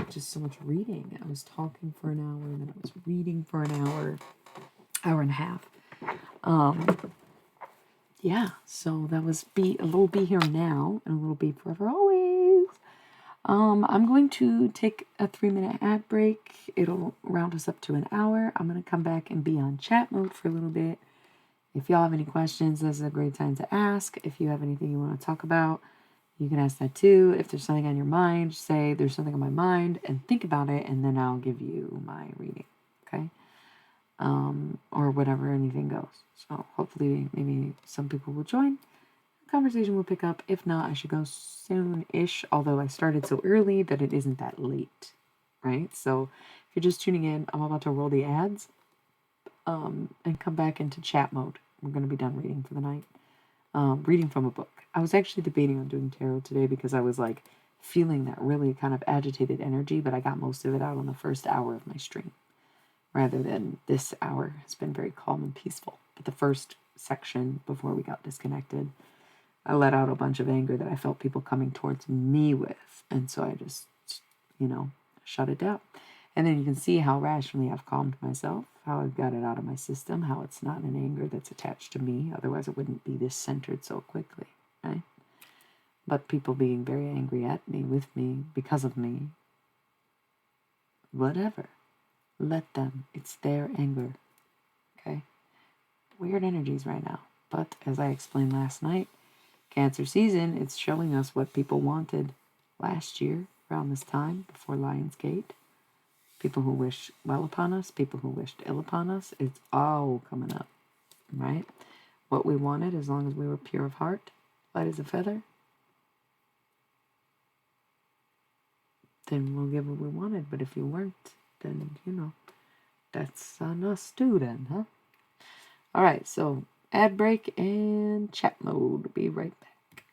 Just so much reading. I was talking for an hour, and then I was reading for an hour and a half. Yeah, so that was a little Be Here Now and a little Be Forever Always. I'm going to take a 3-minute ad break. It'll round us up to an hour. I'm going to come back and be on chat mode for a little bit. If y'all have any questions, this is a great time to ask. If you have anything you want to talk about, you can ask that too. If there's something on your mind, say there's something on my mind and think about it, and then I'll give you my reading, okay? Or whatever anything goes. So hopefully maybe some people will join. The conversation will pick up. If not, I should go soon-ish, although I started so early that it isn't that late, right? So if you're just tuning in, I'm about to roll the ads and come back into chat mode. We're going to be done reading for the night. Reading from a book. I was actually debating on doing tarot today because I was like feeling that really kind of agitated energy, but I got most of it out on the first hour of my stream rather than this hour. It's been very calm and peaceful. But the first section before we got disconnected, I let out a bunch of anger that I felt people coming towards me with. And so I just, shut it down. And then you can see how rationally I've calmed myself, how I've got it out of my system, how it's not an anger that's attached to me. Otherwise, it wouldn't be this centered so quickly, right? But people being very angry at me, with me, because of me, whatever. Let them. It's their anger, okay? Weird energies right now. But as I explained last night, Cancer season, it's showing us what people wanted last year around this time, before Lionsgate. People who wished well upon us, people who wished ill upon us, it's all coming up, right? What we wanted, as long as we were pure of heart, light as a feather, then we'll give what we wanted. But if you weren't, then, that's on us too then, huh? All right, so ad break and chat mode. Be right back.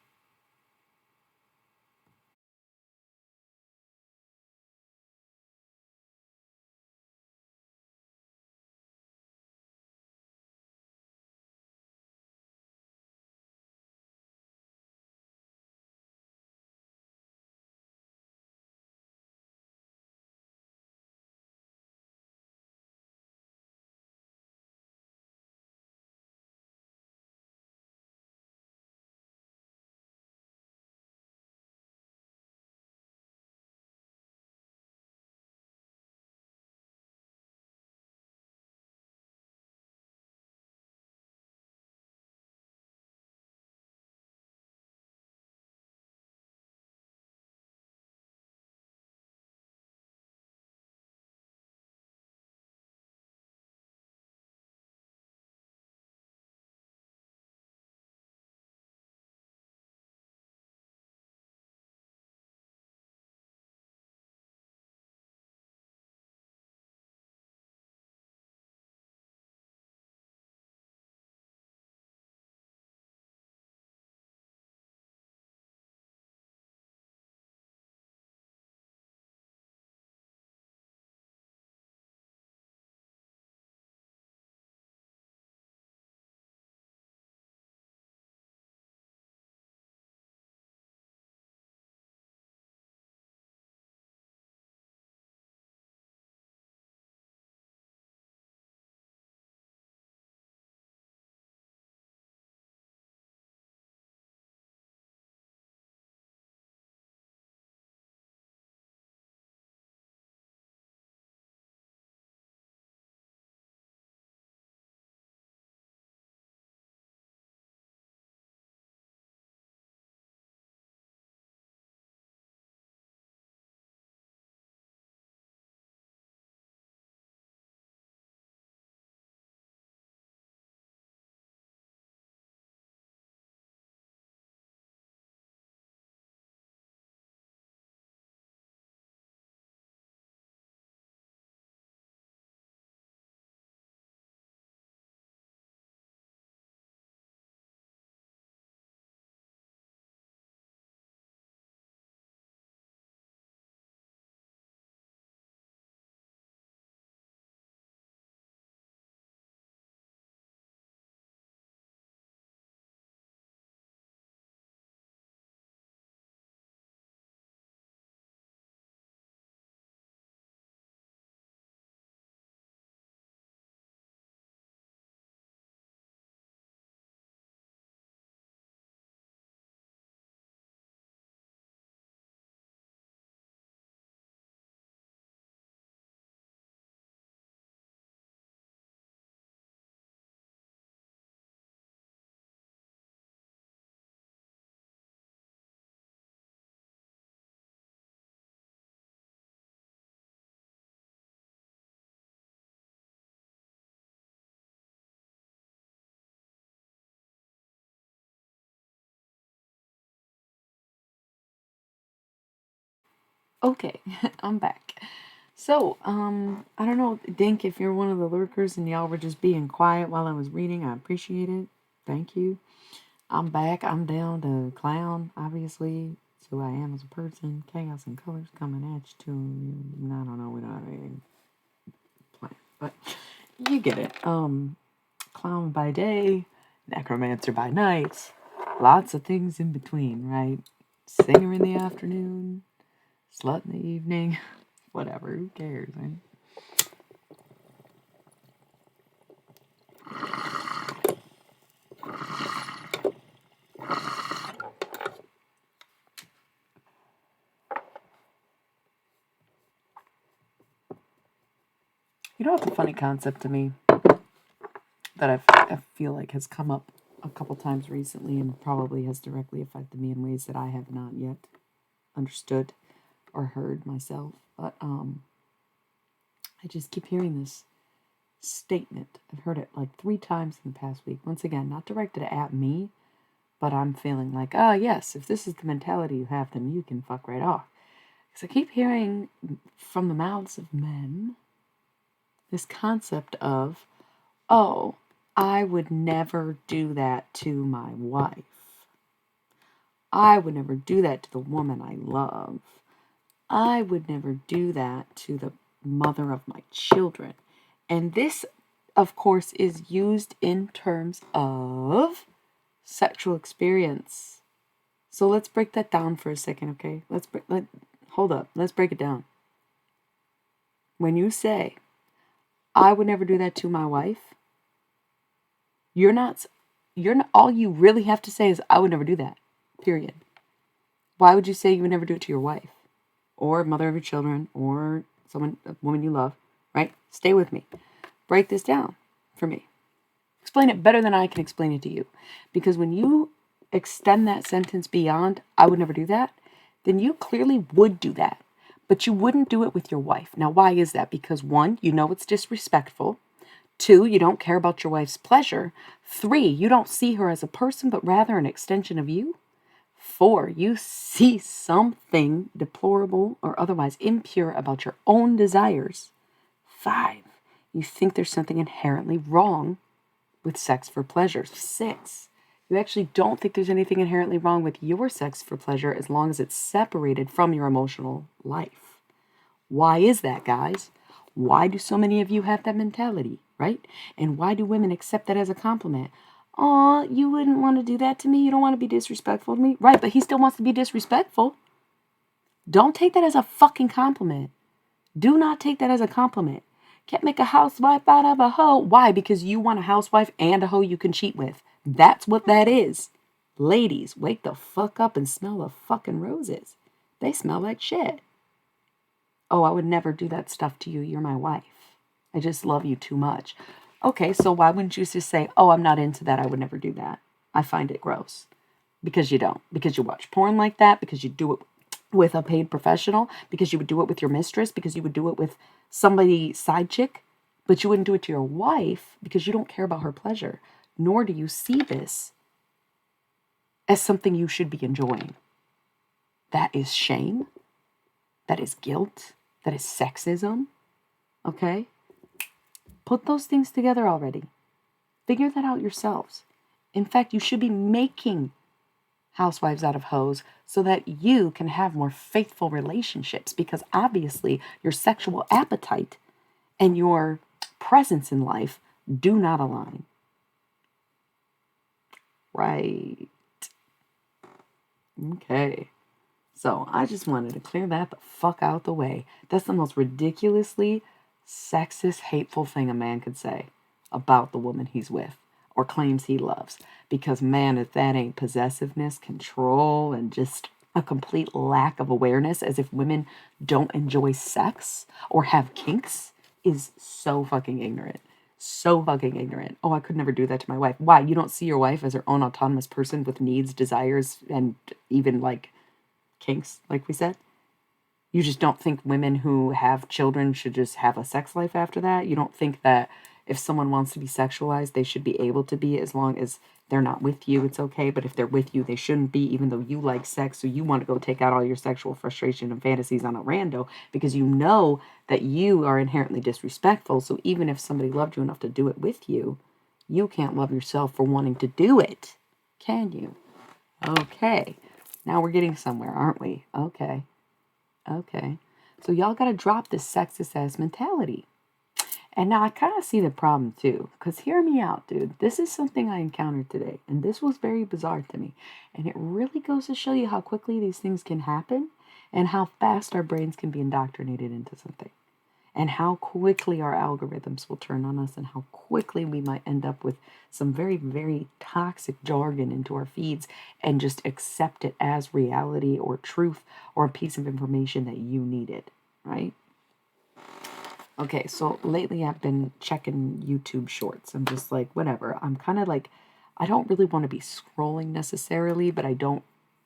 Okay, I'm back. So, I don't know, Dink, if you're one of the lurkers and y'all were just being quiet while I was reading, I appreciate it. Thank you. I'm back. I'm down to clown, obviously. It's who I am as a person. Chaos and colors coming at you too. I don't know. We don't have any plan, but you get it. Clown by day, necromancer by night. Lots of things in between, right? Singer in the afternoon, slut in the evening. Whatever. Who cares, man? You know what's a funny concept to me that I feel like has come up a couple times recently and probably has directly affected me in ways that I have not yet understood or heard myself. But I just keep hearing this statement. I've heard it like 3 times in the past week. Once again, not directed at me, but I'm feeling like, ah, yes, if this is the mentality you have, then you can fuck right off. Because I keep hearing from the mouths of men this concept of, oh, I would never do that to my wife. I would never do that to the woman I love. I would never do that to the mother of my children. And this, of course, is used in terms of sexual experience. So let's break that down for a second, okay? Hold up. Let's break it down. When you say, I would never do that to my wife, you're not, all you really have to say is, I would never do that, period. Why would you say you would never do it to your wife? Or mother of your children, or a woman you love, right? Stay with me. Break this down for me. Explain it better than I can explain it to you. Because when you extend that sentence beyond, I would never do that, then you clearly would do that. But you wouldn't do it with your wife. Now, why is that? Because 1, you know it's disrespectful. 2, you don't care about your wife's pleasure. 3, you don't see her as a person, but rather an extension of you. 4, you see something deplorable or otherwise impure about your own desires. 5, you think there's something inherently wrong with sex for pleasure. 6, you actually don't think there's anything inherently wrong with your sex for pleasure as long as it's separated from your emotional life. Why is that, guys? Why do so many of you have that mentality, right? And why do women accept that as a compliment? Aw, you wouldn't want to do that to me. You don't want to be disrespectful to me. Right, but he still wants to be disrespectful. Don't take that as a fucking compliment. Do not take that as a compliment. Can't make a housewife out of a hoe. Why? Because you want a housewife and a hoe you can cheat with. That's what that is. Ladies, wake the fuck up and smell the fucking roses. They smell like shit. Oh, I would never do that stuff to you. You're my wife. I just love you too much. Okay, so why wouldn't you just say, oh, I'm not into that. I would never do that. I find it gross. Because you don't. Because you watch porn like that. Because you do it with a paid professional. Because you would do it with your mistress. Because you would do it with somebody side chick. But you wouldn't do it to your wife because you don't care about her pleasure. Nor do you see this as something you should be enjoying. That is shame. That is guilt. That is sexism. Okay? Put those things together already. Figure that out yourselves. In fact, you should be making housewives out of hoes so that you can have more faithful relationships, because obviously your sexual appetite and your presence in life do not align. Right. Okay. So I just wanted to clear that the fuck out the way. That's the most ridiculously sexist, hateful thing a man could say about the woman he's with or claims he loves. Because, man, if that ain't possessiveness, control, and just a complete lack of awareness, as if women don't enjoy sex or have kinks, is so fucking ignorant. So fucking ignorant. Oh, I could never do that to my wife. Why? You don't see your wife as her own autonomous person with needs, desires, and even like kinks, like we said? You just don't think women who have children should just have a sex life after that? You don't think that if someone wants to be sexualized, they should be able to be, as long as they're not with you, it's okay. But if they're with you, they shouldn't be, even though you like sex, so you want to go take out all your sexual frustration and fantasies on a rando because you know that you are inherently disrespectful. So even if somebody loved you enough to do it with you, you can't love yourself for wanting to do it, can you? Okay. Now we're getting somewhere, aren't we? Okay. Okay. So y'all got to drop this sexist ass mentality. And now I kind of see the problem too. Because hear me out, dude. This is something I encountered today. And this was very bizarre to me. And it really goes to show you how quickly these things can happen. And how fast our brains can be indoctrinated into something. And how quickly our algorithms will turn on us. And how quickly we might end up with some very, very toxic jargon into our feeds. And just accept it as reality or truth or a piece of information that you needed. Right? Okay, so lately I've been checking YouTube shorts. I'm just like, whatever. I'm kind of like, I don't really want to be scrolling necessarily, but I don't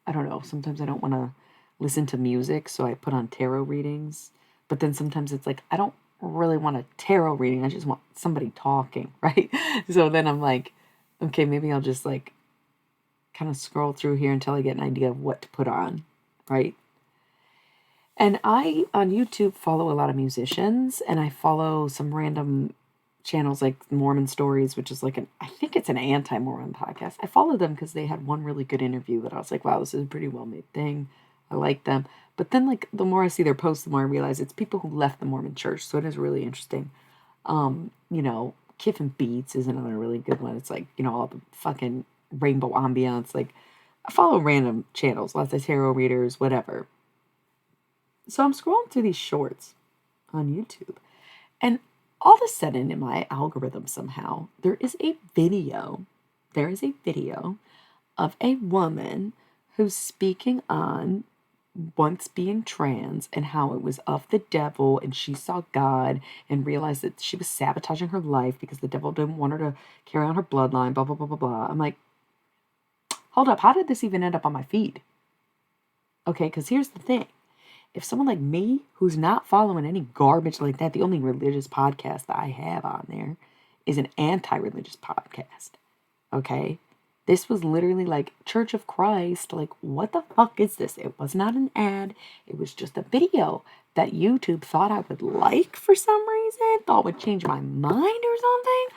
know. Sometimes I don't want to listen to music, so I put on tarot readings. But then sometimes it's like, I don't really want a tarot reading. I just want somebody talking, right? So then I'm like, okay, maybe I'll just like kind of scroll through here until I get an idea of what to put on, right? And I, on YouTube, follow a lot of musicians, and I follow some random channels like Mormon Stories, which is like I think it's an anti-Mormon podcast. I follow them because they had one really good interview that I was like, wow, this is a pretty well-made thing. I like them. But then, like, the more I see their posts, the more I realize it's people who left the Mormon church. So it is really interesting. You know, Kiffin Beats is another really good one. It's like, you know, all the fucking rainbow ambiance. Like, I follow random channels, lots of tarot readers, whatever. So I'm scrolling through these shorts on YouTube, and all of a sudden in my algorithm somehow, there is a video. There is a video of a woman who's speaking on once being trans and how it was of the devil, and she saw God and realized that she was sabotaging her life because the devil didn't want her to carry on her bloodline, blah, blah, blah, blah, blah. I'm like, hold up, how did this even end up on my feed? Okay, because here's the thing. If someone like me, who's not following any garbage like that, the only religious podcast that I have on there is an anti-religious podcast. Okay? This was literally like Church of Christ. Like, what the fuck is this? It was not an ad. It was just a video that YouTube thought I would like for some reason, thought would change my mind or something.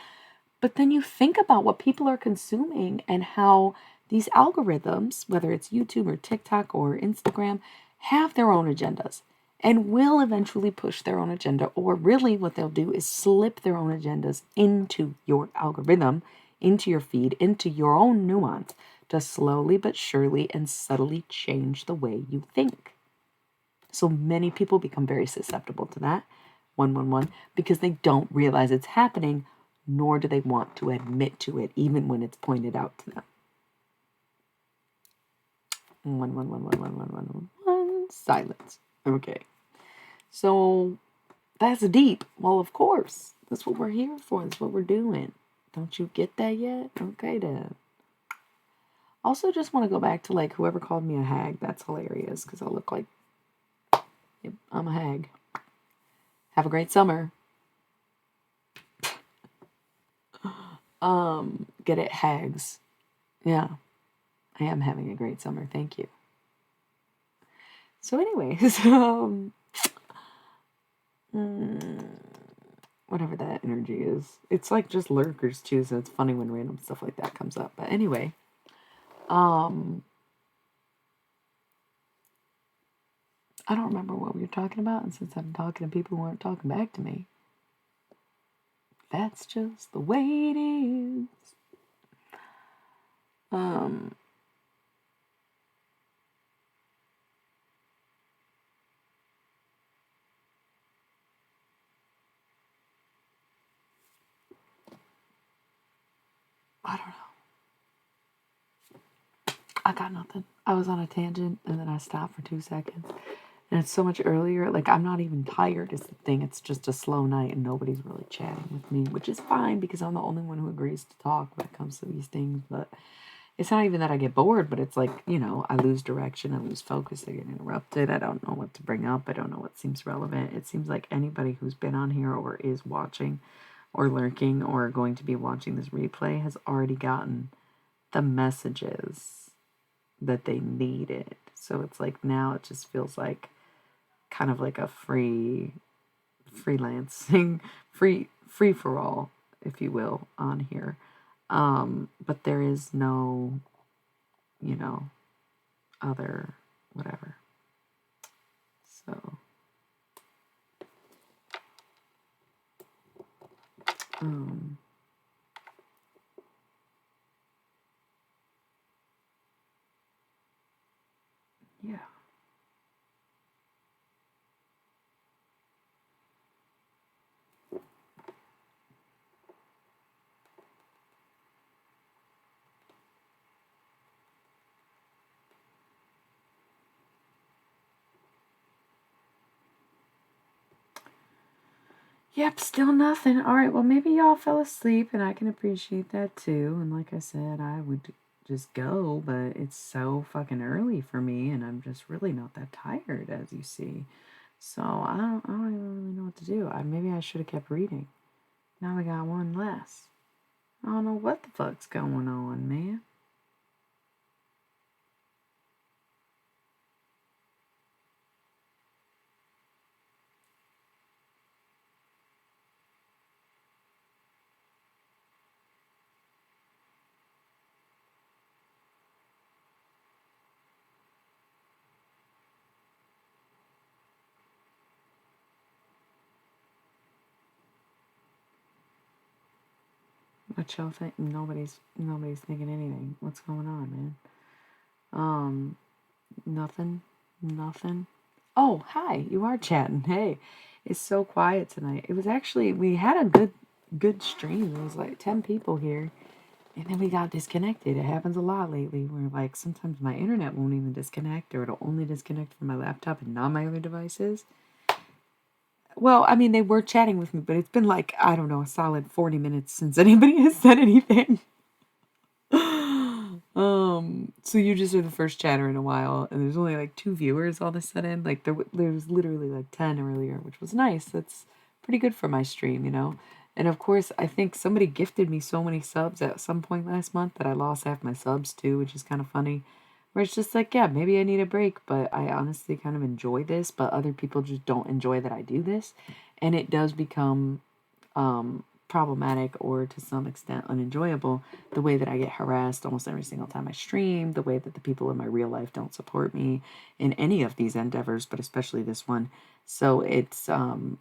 But then you think about what people are consuming and how these algorithms, whether it's YouTube or TikTok or Instagram, have their own agendas and will eventually push their own agenda, or really what they'll do is slip their own agendas into your algorithm, into your feed, into your own nuance to slowly but surely and subtly change the way you think. So many people become very susceptible to that, 111, because they don't realize it's happening, nor do they want to admit to it, even when it's pointed out to them. 111111111. Silence. Okay. So that's deep. Well, of course. That's what we're here for. That's what we're doing. Don't you get that yet? Okay, then. Also, just want to go back to, like, whoever called me a hag. That's hilarious because I look like, yep, I'm a hag. Have a great summer. Get it, hags. Yeah. I am having a great summer. Thank you. So anyways, whatever that energy is. It's like just lurkers too, so it's funny when random stuff like that comes up. But anyway, I don't remember what we were talking about, and since I'm talking to people who aren't talking back to me, that's just the way it is. I don't know. I got nothing. I was on a tangent and then I stopped for 2 seconds. And it's so much earlier. Like, I'm not even tired is the thing. It's just a slow night and nobody's really chatting with me, which is fine because I'm the only one who agrees to talk when it comes to these things. But it's not even that I get bored, but it's like, you know, I lose direction. I lose focus. I get interrupted. I don't know what to bring up. I don't know what seems relevant. It seems like anybody who's been on here or is watching or lurking or going to be watching this replay has already gotten the messages that they needed. So it's like now it just feels like kind of like a freelancing, free for all, if you will, on here. But there is no, you know, other whatever. So yeah. Yep, still nothing. All right, well, maybe y'all fell asleep, and I can appreciate that too. And like I said, I would just go, but it's so fucking early for me, and I'm just really not that tired, as you see. So I don't even really know what to do. Maybe I should have kept reading. Now we got one less. I don't know what the fuck's going on, man. What y'all think? Nobody's thinking anything. What's going on, man? Um, nothing. Oh, hi. You are chatting. Hey, it's so quiet tonight. It was actually we had a good stream. There was like 10 people here, and then we got disconnected. It happens a lot lately. Where like sometimes my internet won't even disconnect, or it'll only disconnect from my laptop and not my other devices. Well, I mean, they were chatting with me, but it's been like, I don't know, a solid 40 minutes since anybody has said anything. So you just are the first chatter in a while, and there's only like 2 viewers all of a sudden. Like there was literally like 10 earlier, which was nice. That's pretty good for my stream, you know. And of course, I think somebody gifted me so many subs at some point last month that I lost half my subs too, which is kind of funny. Where it's just like, yeah, maybe I need a break, but I honestly kind of enjoy this, but other people just don't enjoy that I do this, and it does become problematic or to some extent unenjoyable the way that I get harassed almost every single time I stream, the way that the people in my real life don't support me in any of these endeavors, but especially this one. So it's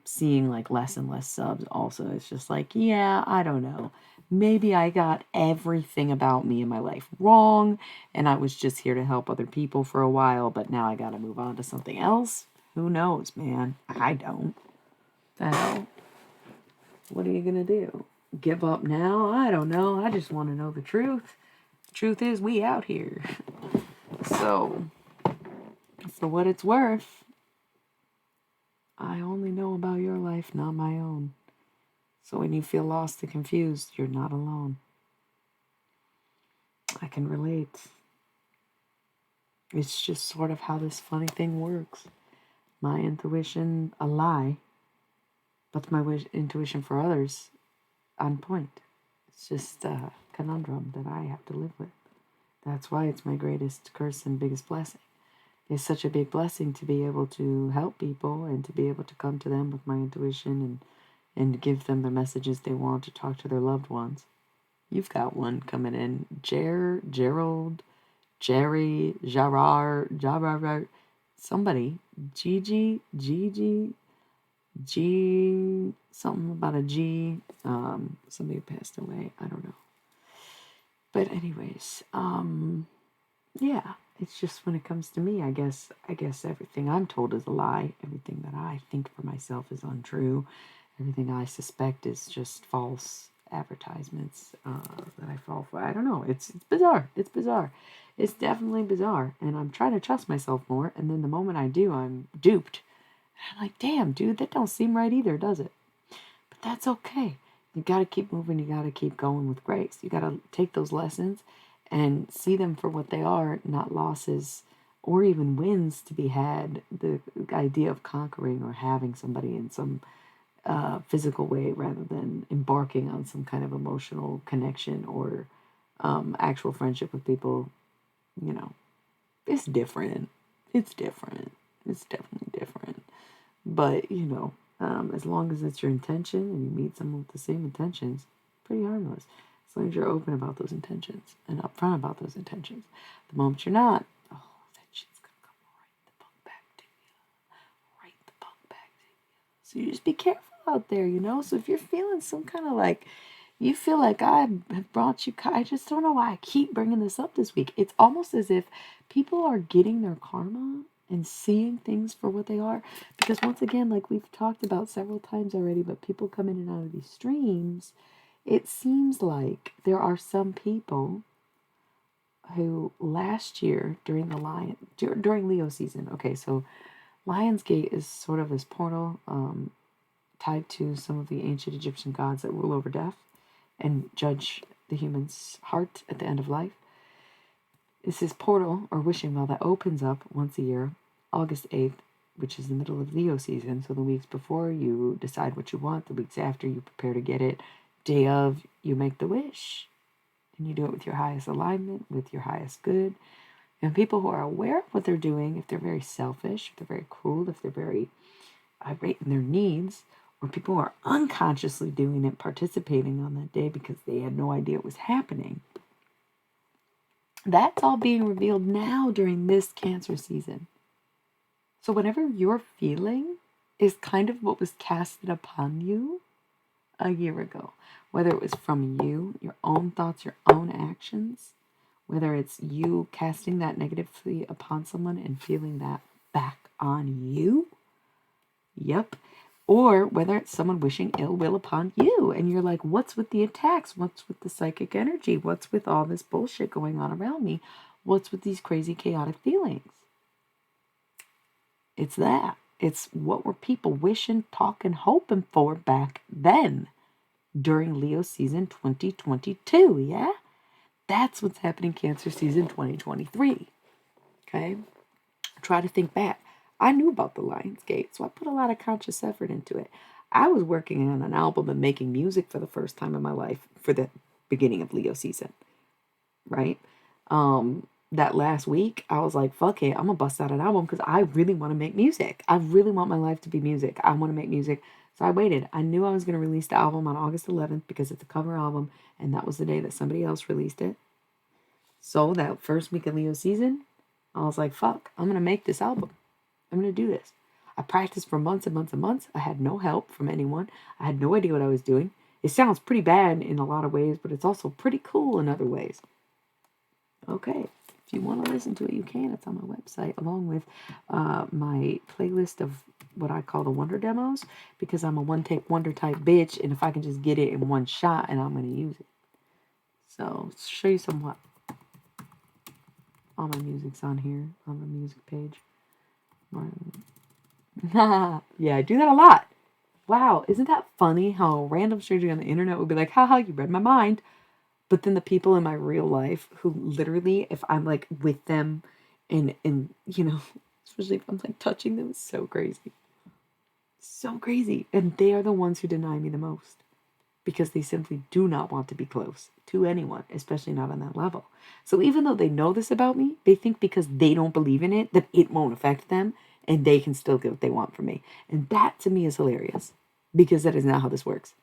seeing like less and less subs also. It's just like, yeah, I don't know. Maybe I got everything about me in my life wrong and I was just here to help other people for a while, but now I gotta move on to something else. Who knows, man? I don't. The hell? What are you gonna do? Give up now? I don't know. I just want to know the truth. The truth is, we out here. So, for what it's worth, I only know about your life, not my own. So when you feel lost and confused, you're not alone. I can relate. It's just sort of how this funny thing works. My intuition, a lie, but my intuition for others, on point. It's just a conundrum that I have to live with. That's why it's my greatest curse and biggest blessing. It's such a big blessing to be able to help people and to be able to come to them with my intuition and give them the messages they want to talk to their loved ones. You've got one coming in. Gerald, Jerry, Gerard, somebody. Gigi, G, something about a G. Somebody passed away. I don't know. But anyways, yeah, it's just when it comes to me, I guess everything I'm told is a lie. Everything that I think for myself is untrue. Everything I suspect is just false advertisements that I fall for. I don't know. It's bizarre. It's bizarre. It's definitely bizarre. And I'm trying to trust myself more. And then the moment I do, I'm duped. And I'm like, damn, dude, that don't seem right either, does it? But that's okay. You got to keep moving. You got to keep going with grace. You got to take those lessons and see them for what they are, not losses or even wins to be had. The idea of conquering or having somebody in some physical way rather than embarking on some kind of emotional connection or actual friendship with people, you know, it's different. It's different. It's definitely different. But, you know, as long as it's your intention and you meet someone with the same intentions, pretty harmless. As long as you're open about those intentions and upfront about those intentions. The moment you're not, oh, that shit's gonna come right the fuck back to you. Right the fuck back to you. So you just be careful out there, you know? So if you're feeling some kind of like, you feel like I have brought you, I just don't know why I keep bringing this up this week. It's almost as if people are getting their karma and seeing things for what they are. Because once again, like we've talked about several times already, but people come in and out of these streams, it seems like there are some people who last year during Leo season, okay, so Lionsgate is sort of this portal tied to some of the ancient Egyptian gods that rule over death and judge the human's heart at the end of life. It's this portal or wishing well that opens up once a year, August 8th, which is the middle of Leo season. So the weeks before you decide what you want, the weeks after you prepare to get it, day of you make the wish. And you do it with your highest alignment, with your highest good. And people who are aware of what they're doing, if they're very selfish, if they're very cruel, if they're very irate in their needs, or people who are unconsciously doing it, participating on that day because they had no idea it was happening. That's all being revealed now during this Cancer season. So whatever you're feeling is kind of what was casted upon you a year ago. Whether it was from you, your own thoughts, your own actions, whether it's you casting that negatively upon someone and feeling that back on you. Yep. Or whether it's someone wishing ill will upon you. And you're like, what's with the attacks? What's with the psychic energy? What's with all this bullshit going on around me? What's with these crazy, chaotic feelings? It's that. It's what were people wishing, talking, hoping for back then during Leo season 2022, yeah? That's what's happening Cancer season 2023, okay? Try to think back. I knew about the Lionsgate, so I put a lot of conscious effort into it. I was working on an album and making music for the first time in my life for the beginning of Leo season, right? That last week, I was like, fuck it, I'm gonna bust out an album because I really want to make music. I really want my life to be music. I want to make music. So I waited. I knew I was going to release the album on August 11th because it's a cover album, and that was the day that somebody else released it. So that first week of Leo season, I was like, fuck, I'm going to make this album. I'm going to do this. I practiced for months and months and months. I had no help from anyone. I had no idea what I was doing. It sounds pretty bad in a lot of ways, but it's also pretty cool in other ways. Okay. If you want to listen to it, you can. It's on my website, along with my playlist of what I call the wonder demos, because I'm a one-take wonder type bitch, and if I can just get it in one shot, and I'm going to use it. So, show you some what. All my music's on here, on the music page. Yeah, I do that a lot. Wow, isn't that funny how a random stranger on the internet would be like, haha, you read my mind. But then the people in my real life who literally, if I'm like with them and you know, especially if I'm like touching them, it's so crazy. So crazy. And they are the ones who deny me the most because they simply do not want to be close to anyone, especially not on that level. So even though they know this about me, they think because they don't believe in it that it won't affect them and they can still get what they want from me. And that to me is hilarious because that is not how this works.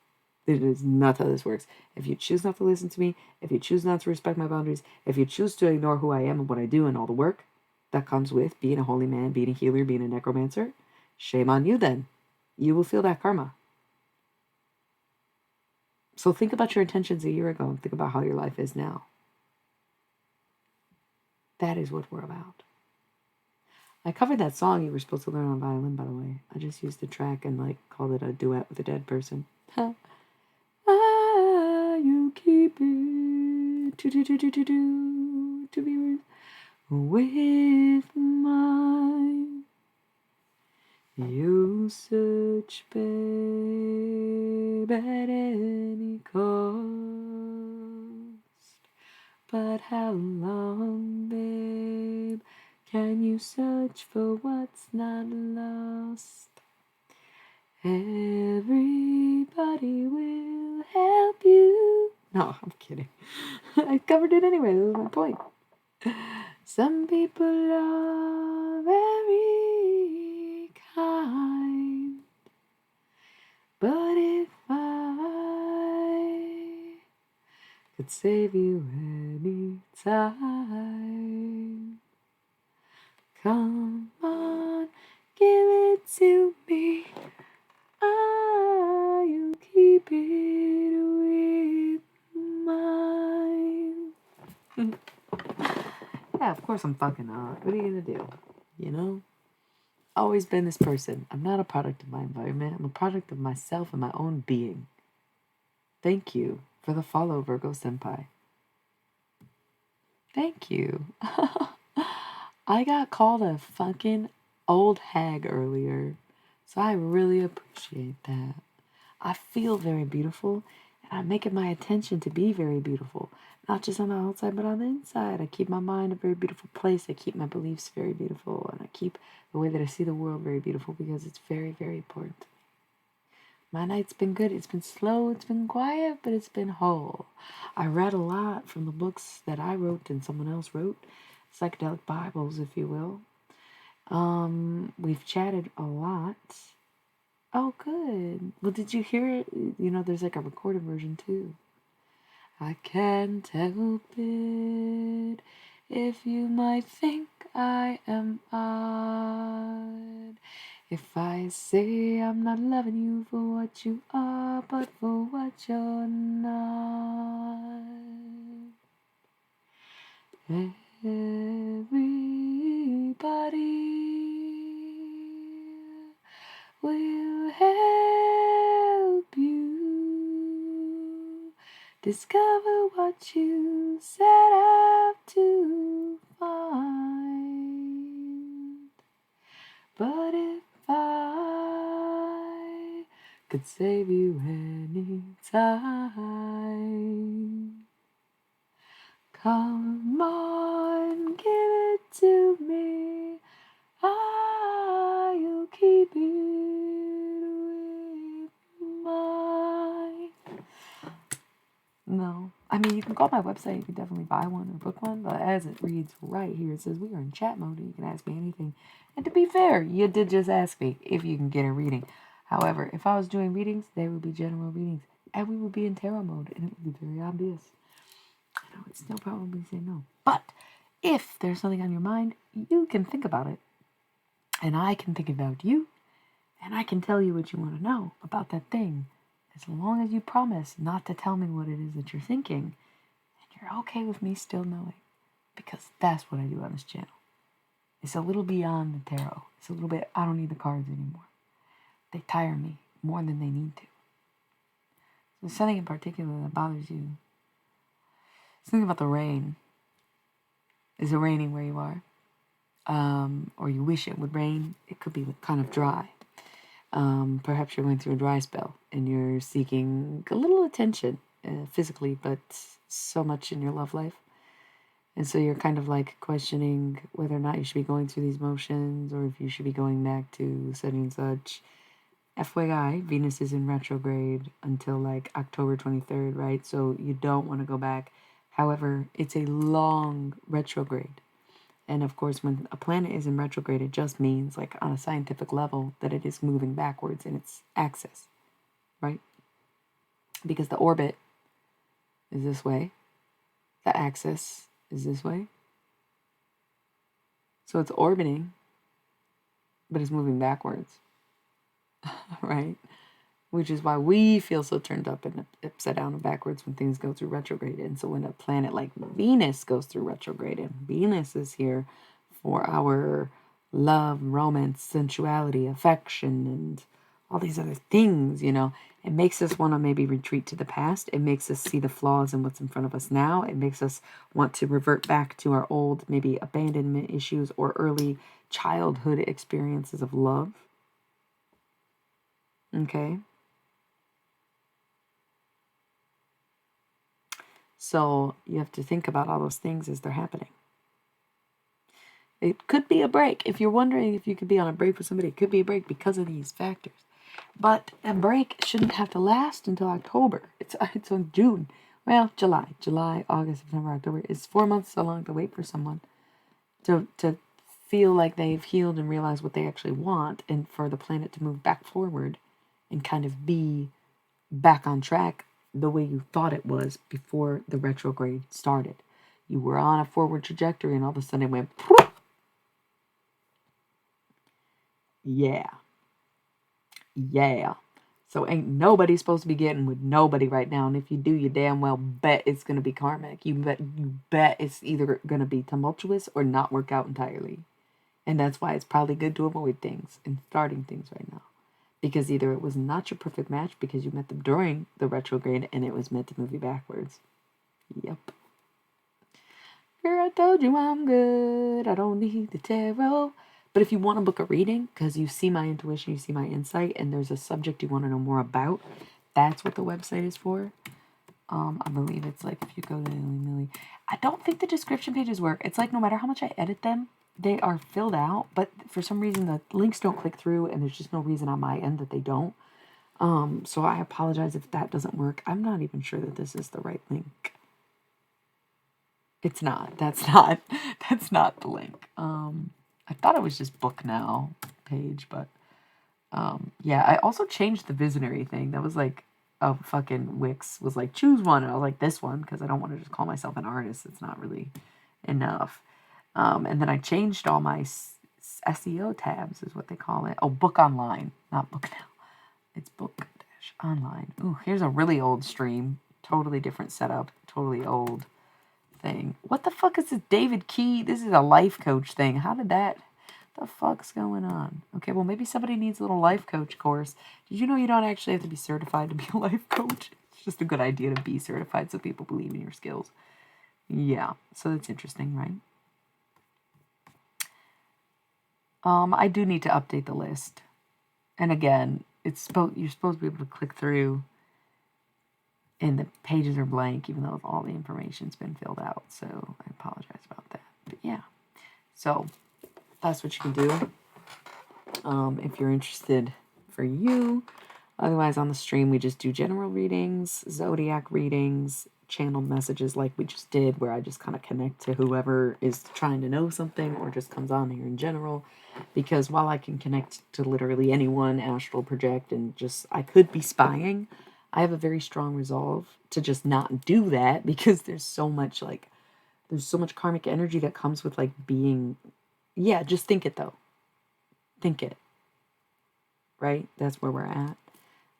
It is not how this works. If you choose not to listen to me, if you choose not to respect my boundaries, if you choose to ignore who I am and what I do and all the work that comes with being a holy man, being a healer, being a necromancer, shame on you then. You will feel that karma. So think about your intentions a year ago and think about how your life is now. That is what we're about. I covered that song you were supposed to learn on violin, by the way. I just used the track and like called it a duet with a dead person. You keep it to be with mine. You search, babe, at any cost. But how long, babe, can you search for what's not lost? Everybody will help you. No, I'm kidding. I covered it anyway. That was my point. Some people are very kind, but if I could save you any time, come on, give it to me. You keep it with mine. Yeah, of course I'm fucking up. What are you gonna do? You know? Always been this person. I'm not a product of my environment. I'm a product of myself and my own being. Thank you for the follow, Virgo Senpai. Thank you. I got called a fucking old hag earlier, so I really appreciate that. I feel very beautiful, and I make it my intention to be very beautiful. Not just on the outside, but on the inside. I keep my mind a very beautiful place. I keep my beliefs very beautiful, and I keep the way that I see the world very beautiful because it's very, very important to me. My night's been good. It's been slow. It's been quiet, but it's been whole. I read a lot from the books that I wrote and someone else wrote. Psychedelic Bibles, if you will. We've chatted a lot. Oh, good. Well, did you hear it? You know, there's like a recorded version too. I can't help it if you might think I am odd. If I say I'm not loving you for what you are, but for what you're not. Everybody will help you discover what you set out to find. But if I could save you any time, come on, give it to me. I'll keep it with mine. No. I mean, you can go on my website, you can definitely buy one or book one, but as it reads right here, it says we are in chat mode and you can ask me anything. And to be fair, you did just ask me if you can get a reading. However, if I was doing readings, they would be general readings. And we would be in tarot mode, and it would be very obvious. And I would still probably say no. But if there's something on your mind, you can think about it. And I can think about you. And I can tell you what you want to know about that thing. As long as you promise not to tell me what it is that you're thinking. And you're okay with me still knowing. Because that's what I do on this channel. It's a little beyond the tarot. It's a little bit, I don't need the cards anymore. They tire me more than they need to. So there's something in particular that bothers you. Think about the rain. Is it raining where you are? Or you wish it would rain? It could be kind of dry. Perhaps you're going through a dry spell and you're seeking a little attention physically, but so much in your love life. And so you're kind of like questioning whether or not you should be going through these motions or if you should be going back to such and such. FYI, Venus is in retrograde until like October 23rd, right? So you don't want to go back. However, it's a long retrograde. And of course, when a planet is in retrograde, it just means, like on a scientific level, that it is moving backwards in its axis, right? Because the orbit is this way, the axis is this way. So it's orbiting, but it's moving backwards, right? Which is why we feel so turned up and upside down and backwards when things go through retrograde. And so when a planet like Venus goes through retrograde, and Venus is here for our love, romance, sensuality, affection, and all these other things, you know, it makes us want to maybe retreat to the past. It makes us see the flaws in what's in front of us now. It makes us want to revert back to our old, maybe abandonment issues or early childhood experiences of love. Okay. So you have to think about all those things as they're happening. It could be a break. If you're wondering if you could be on a break with somebody, it could be a break because of these factors. But a break shouldn't have to last until October. It's on June. Well, July, August, September, October. It's 4 months so long to wait for someone to feel like they've healed and realize what they actually want, and for the planet to move back forward and kind of be back on track the way you thought it was before the retrograde started. You were on a forward trajectory and all of a sudden it went poof. Yeah. So ain't nobody supposed to be getting with nobody right now. And if you do, you damn well bet it's going to be karmic. You bet it's either going to be tumultuous or not work out entirely. And that's why it's probably good to avoid things and starting things right now. Because either it was not your perfect match because you met them during the retrograde and it was meant to move you backwards. Yep. Girl, I told you I'm good. I don't need the tarot. But if you want to book a reading, because you see my intuition, you see my insight, and there's a subject you want to know more about, that's what the website is for. I believe it's like if you go to Millie. I don't think the description pages work. It's like no matter how much I edit them, they are filled out, but for some reason the links don't click through, and there's just no reason on my end that they don't. So I apologize if that doesn't work. I'm not even sure that this is the right link. It's not. That's not the link. I thought it was just book now page, but yeah, I also changed the visionary thing. That was like a fucking Wix was like, choose one. And I was like, this one, because I don't want to just call myself an artist. It's not really enough. And then I changed all my SEO tabs is what they call it. Oh, book online, not book now. It's book dash online. Ooh, here's a really old stream. Totally different setup. Totally old thing. What the fuck is this David Key? This is a life coach thing. How did that? The fuck's going on? Okay, well, maybe somebody needs a little life coach course. Did you know you don't actually have to be certified to be a life coach? It's just a good idea to be certified so people believe in your skills. Yeah, so that's interesting, right? I do need to update the list. And again, you're supposed to be able to click through and the pages are blank even though all the information's been filled out. So I apologize about that. But yeah. So that's what you can do. If you're interested for you. Otherwise on the stream we just do general readings, zodiac readings, channeled messages like we just did, where I just kind of connect to whoever is trying to know something or just comes on here in general. Because while I can connect to literally anyone, astral project, and just, I could be spying, I have a very strong resolve to just not do that, because there's so much karmic energy that comes with like being, yeah, just think it though. Think it. Right? That's where we're at.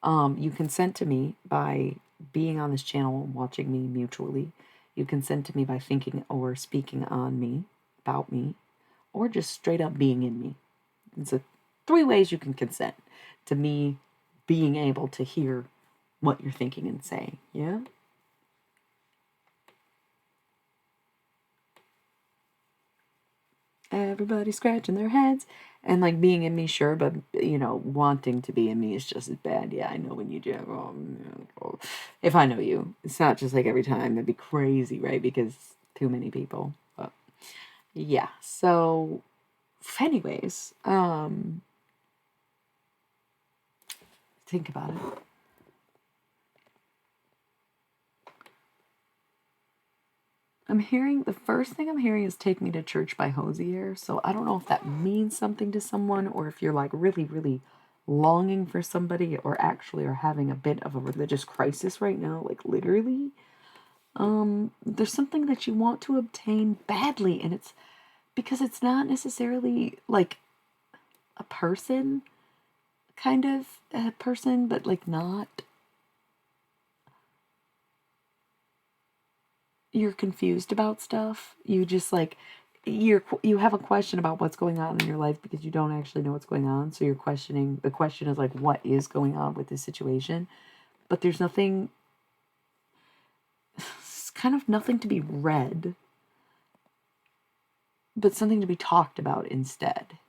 You consent to me by being on this channel and watching me mutually. You consent to me by thinking or speaking on me, about me, or just straight up being in me. It's 3 ways you can consent to me being able to hear what you're thinking and saying. Yeah? Everybody scratching their heads. And like being in me, sure, but wanting to be in me is just as bad. Yeah, I know when you do. If I know you, it's not just like every time. That'd be crazy, right? Because too many people. But yeah. So, anyways, think about it. The first thing I'm hearing is Take Me to Church by Hosier. So I don't know if that means something to someone, or if you're like really, really longing for somebody, or actually are having a bit of a religious crisis right now, like literally. There's something that you want to obtain badly, and it's because it's not necessarily like a person, kind of a person, but like not. You're confused about stuff. You just like you have a question about what's going on in your life because you don't actually know what's going on. So you're questioning. The question is like, what is going on with this situation? But there's nothing. It's kind of nothing to be read, but something to be talked about instead.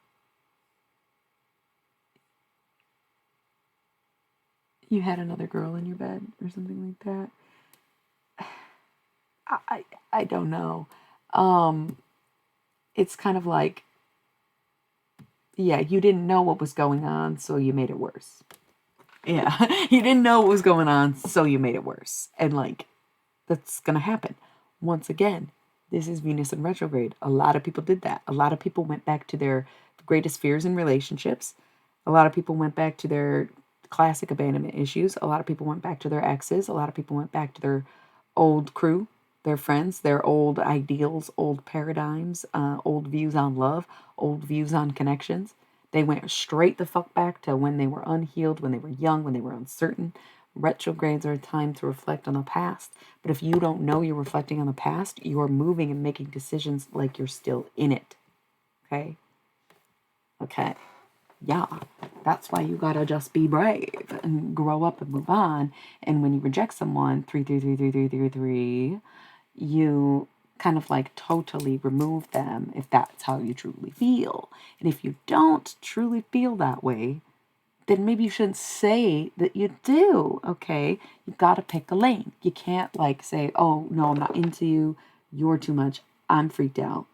You had another girl in your bed or something like that. I don't know. It's kind of like, yeah, you didn't know what was going on, so you made it worse. Yeah, you didn't know what was going on, so you made it worse. And like, that's gonna happen. Once again, this is Venus in retrograde. A lot of people did that. A lot of people went back to their greatest fears in relationships. A lot of people went back to their classic abandonment issues. A lot of people went back to their exes. A lot of people went back to their old crew, their friends, their old ideals, old paradigms, old views on love, old views on connections. They went straight the fuck back to when they were unhealed, when they were young, when they were uncertain. Retrogrades are a time to reflect on the past. But if you don't know you're reflecting on the past, you're moving and making decisions like you're still in it. Okay? Okay. Yeah. That's why you gotta just be brave and grow up and move on. And when you reject someone, 3333333, you kind of like totally remove them if that's how you truly feel. And if you don't truly feel that way, then maybe you shouldn't say that you do, okay? You gotta pick a lane. You can't like say, oh, no, I'm not into you. You're too much. I'm freaked out.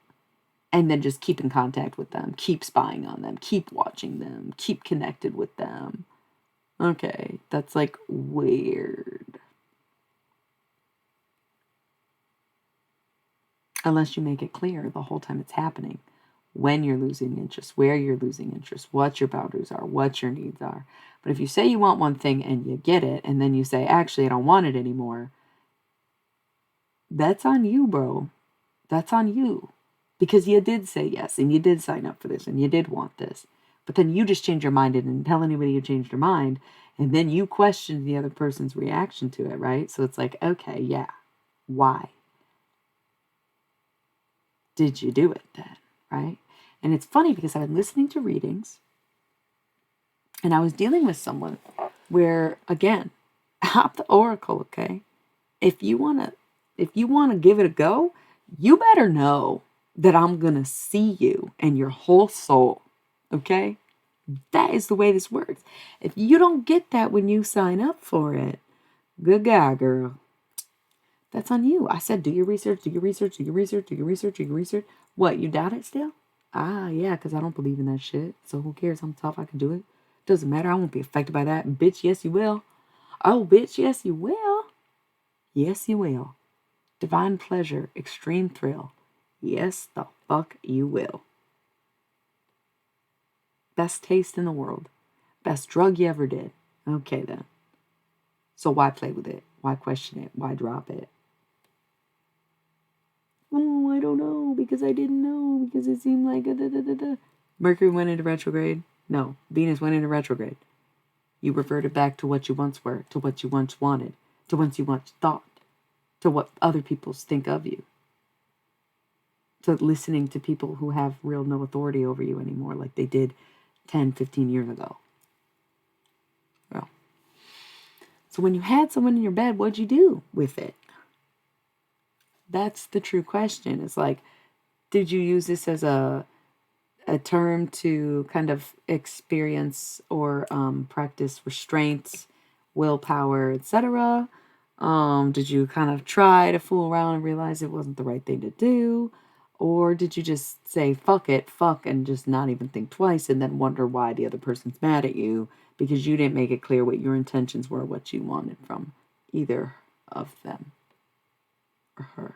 And then just keep in contact with them. Keep spying on them. Keep watching them. Keep connected with them. Okay, that's like weird. Unless you make it clear the whole time it's happening. When you're losing interest, where you're losing interest, what your boundaries are, what your needs are. But if you say you want one thing and you get it, and then you say, actually, I don't want it anymore, that's on you, bro. That's on you. because you did say yes and you did sign up for this and you did want this. But then you just change your mind and didn't tell anybody you changed your mind. And then you question the other person's reaction to it, right? So it's like, okay, yeah, why did you do it then, right? And it's funny because I've been listening to readings and I was dealing with someone where, again, I'm the oracle, okay? If you wanna give it a go, you better know that I'm gonna see you and your whole soul. Okay? That is the way this works. If you don't get that when you sign up for it, good guy, girl. That's on you. I said, do your research, do your research, do your research, do your research, do your research. What, you doubt it still? Ah, yeah, because I don't believe in that shit. So who cares? I'm tough. I can do it. Doesn't matter. I won't be affected by that. Bitch, yes, you will. Oh, bitch, yes, you will. Yes, you will. Divine pleasure, extreme thrill. Yes, the fuck you will. Best taste in the world. Best drug you ever did. Okay then. So why play with it? Why question it? Why drop it? Oh, I don't know because I didn't know because it seemed like Mercury went into retrograde. No, Venus went into retrograde. You reverted back to what you once were, to what you once wanted, to what you once thought, to what other people think of you, to listening to people who have real no authority over you anymore like they did 10, 15 years ago. Well, so when you had someone in your bed, what'd you do with it? That's the true question. It's like, did you use this as a term to kind of experience or practice restraints, willpower, etc.? Did you kind of try to fool around and realize it wasn't the right thing to do? Or did you just say, fuck it, fuck, and just not even think twice and then wonder why the other person's mad at you because you didn't make it clear what your intentions were, what you wanted from either of them or her?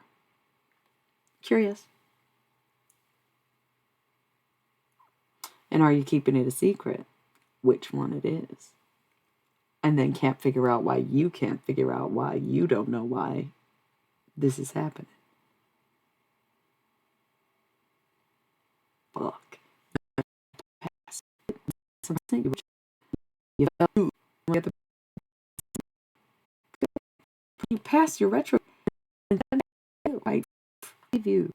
Curious. And are you keeping it a secret which one it is? And then can't figure out why you can't figure out why you don't know why this is happening. Fuck. You pass your retro, right? Views.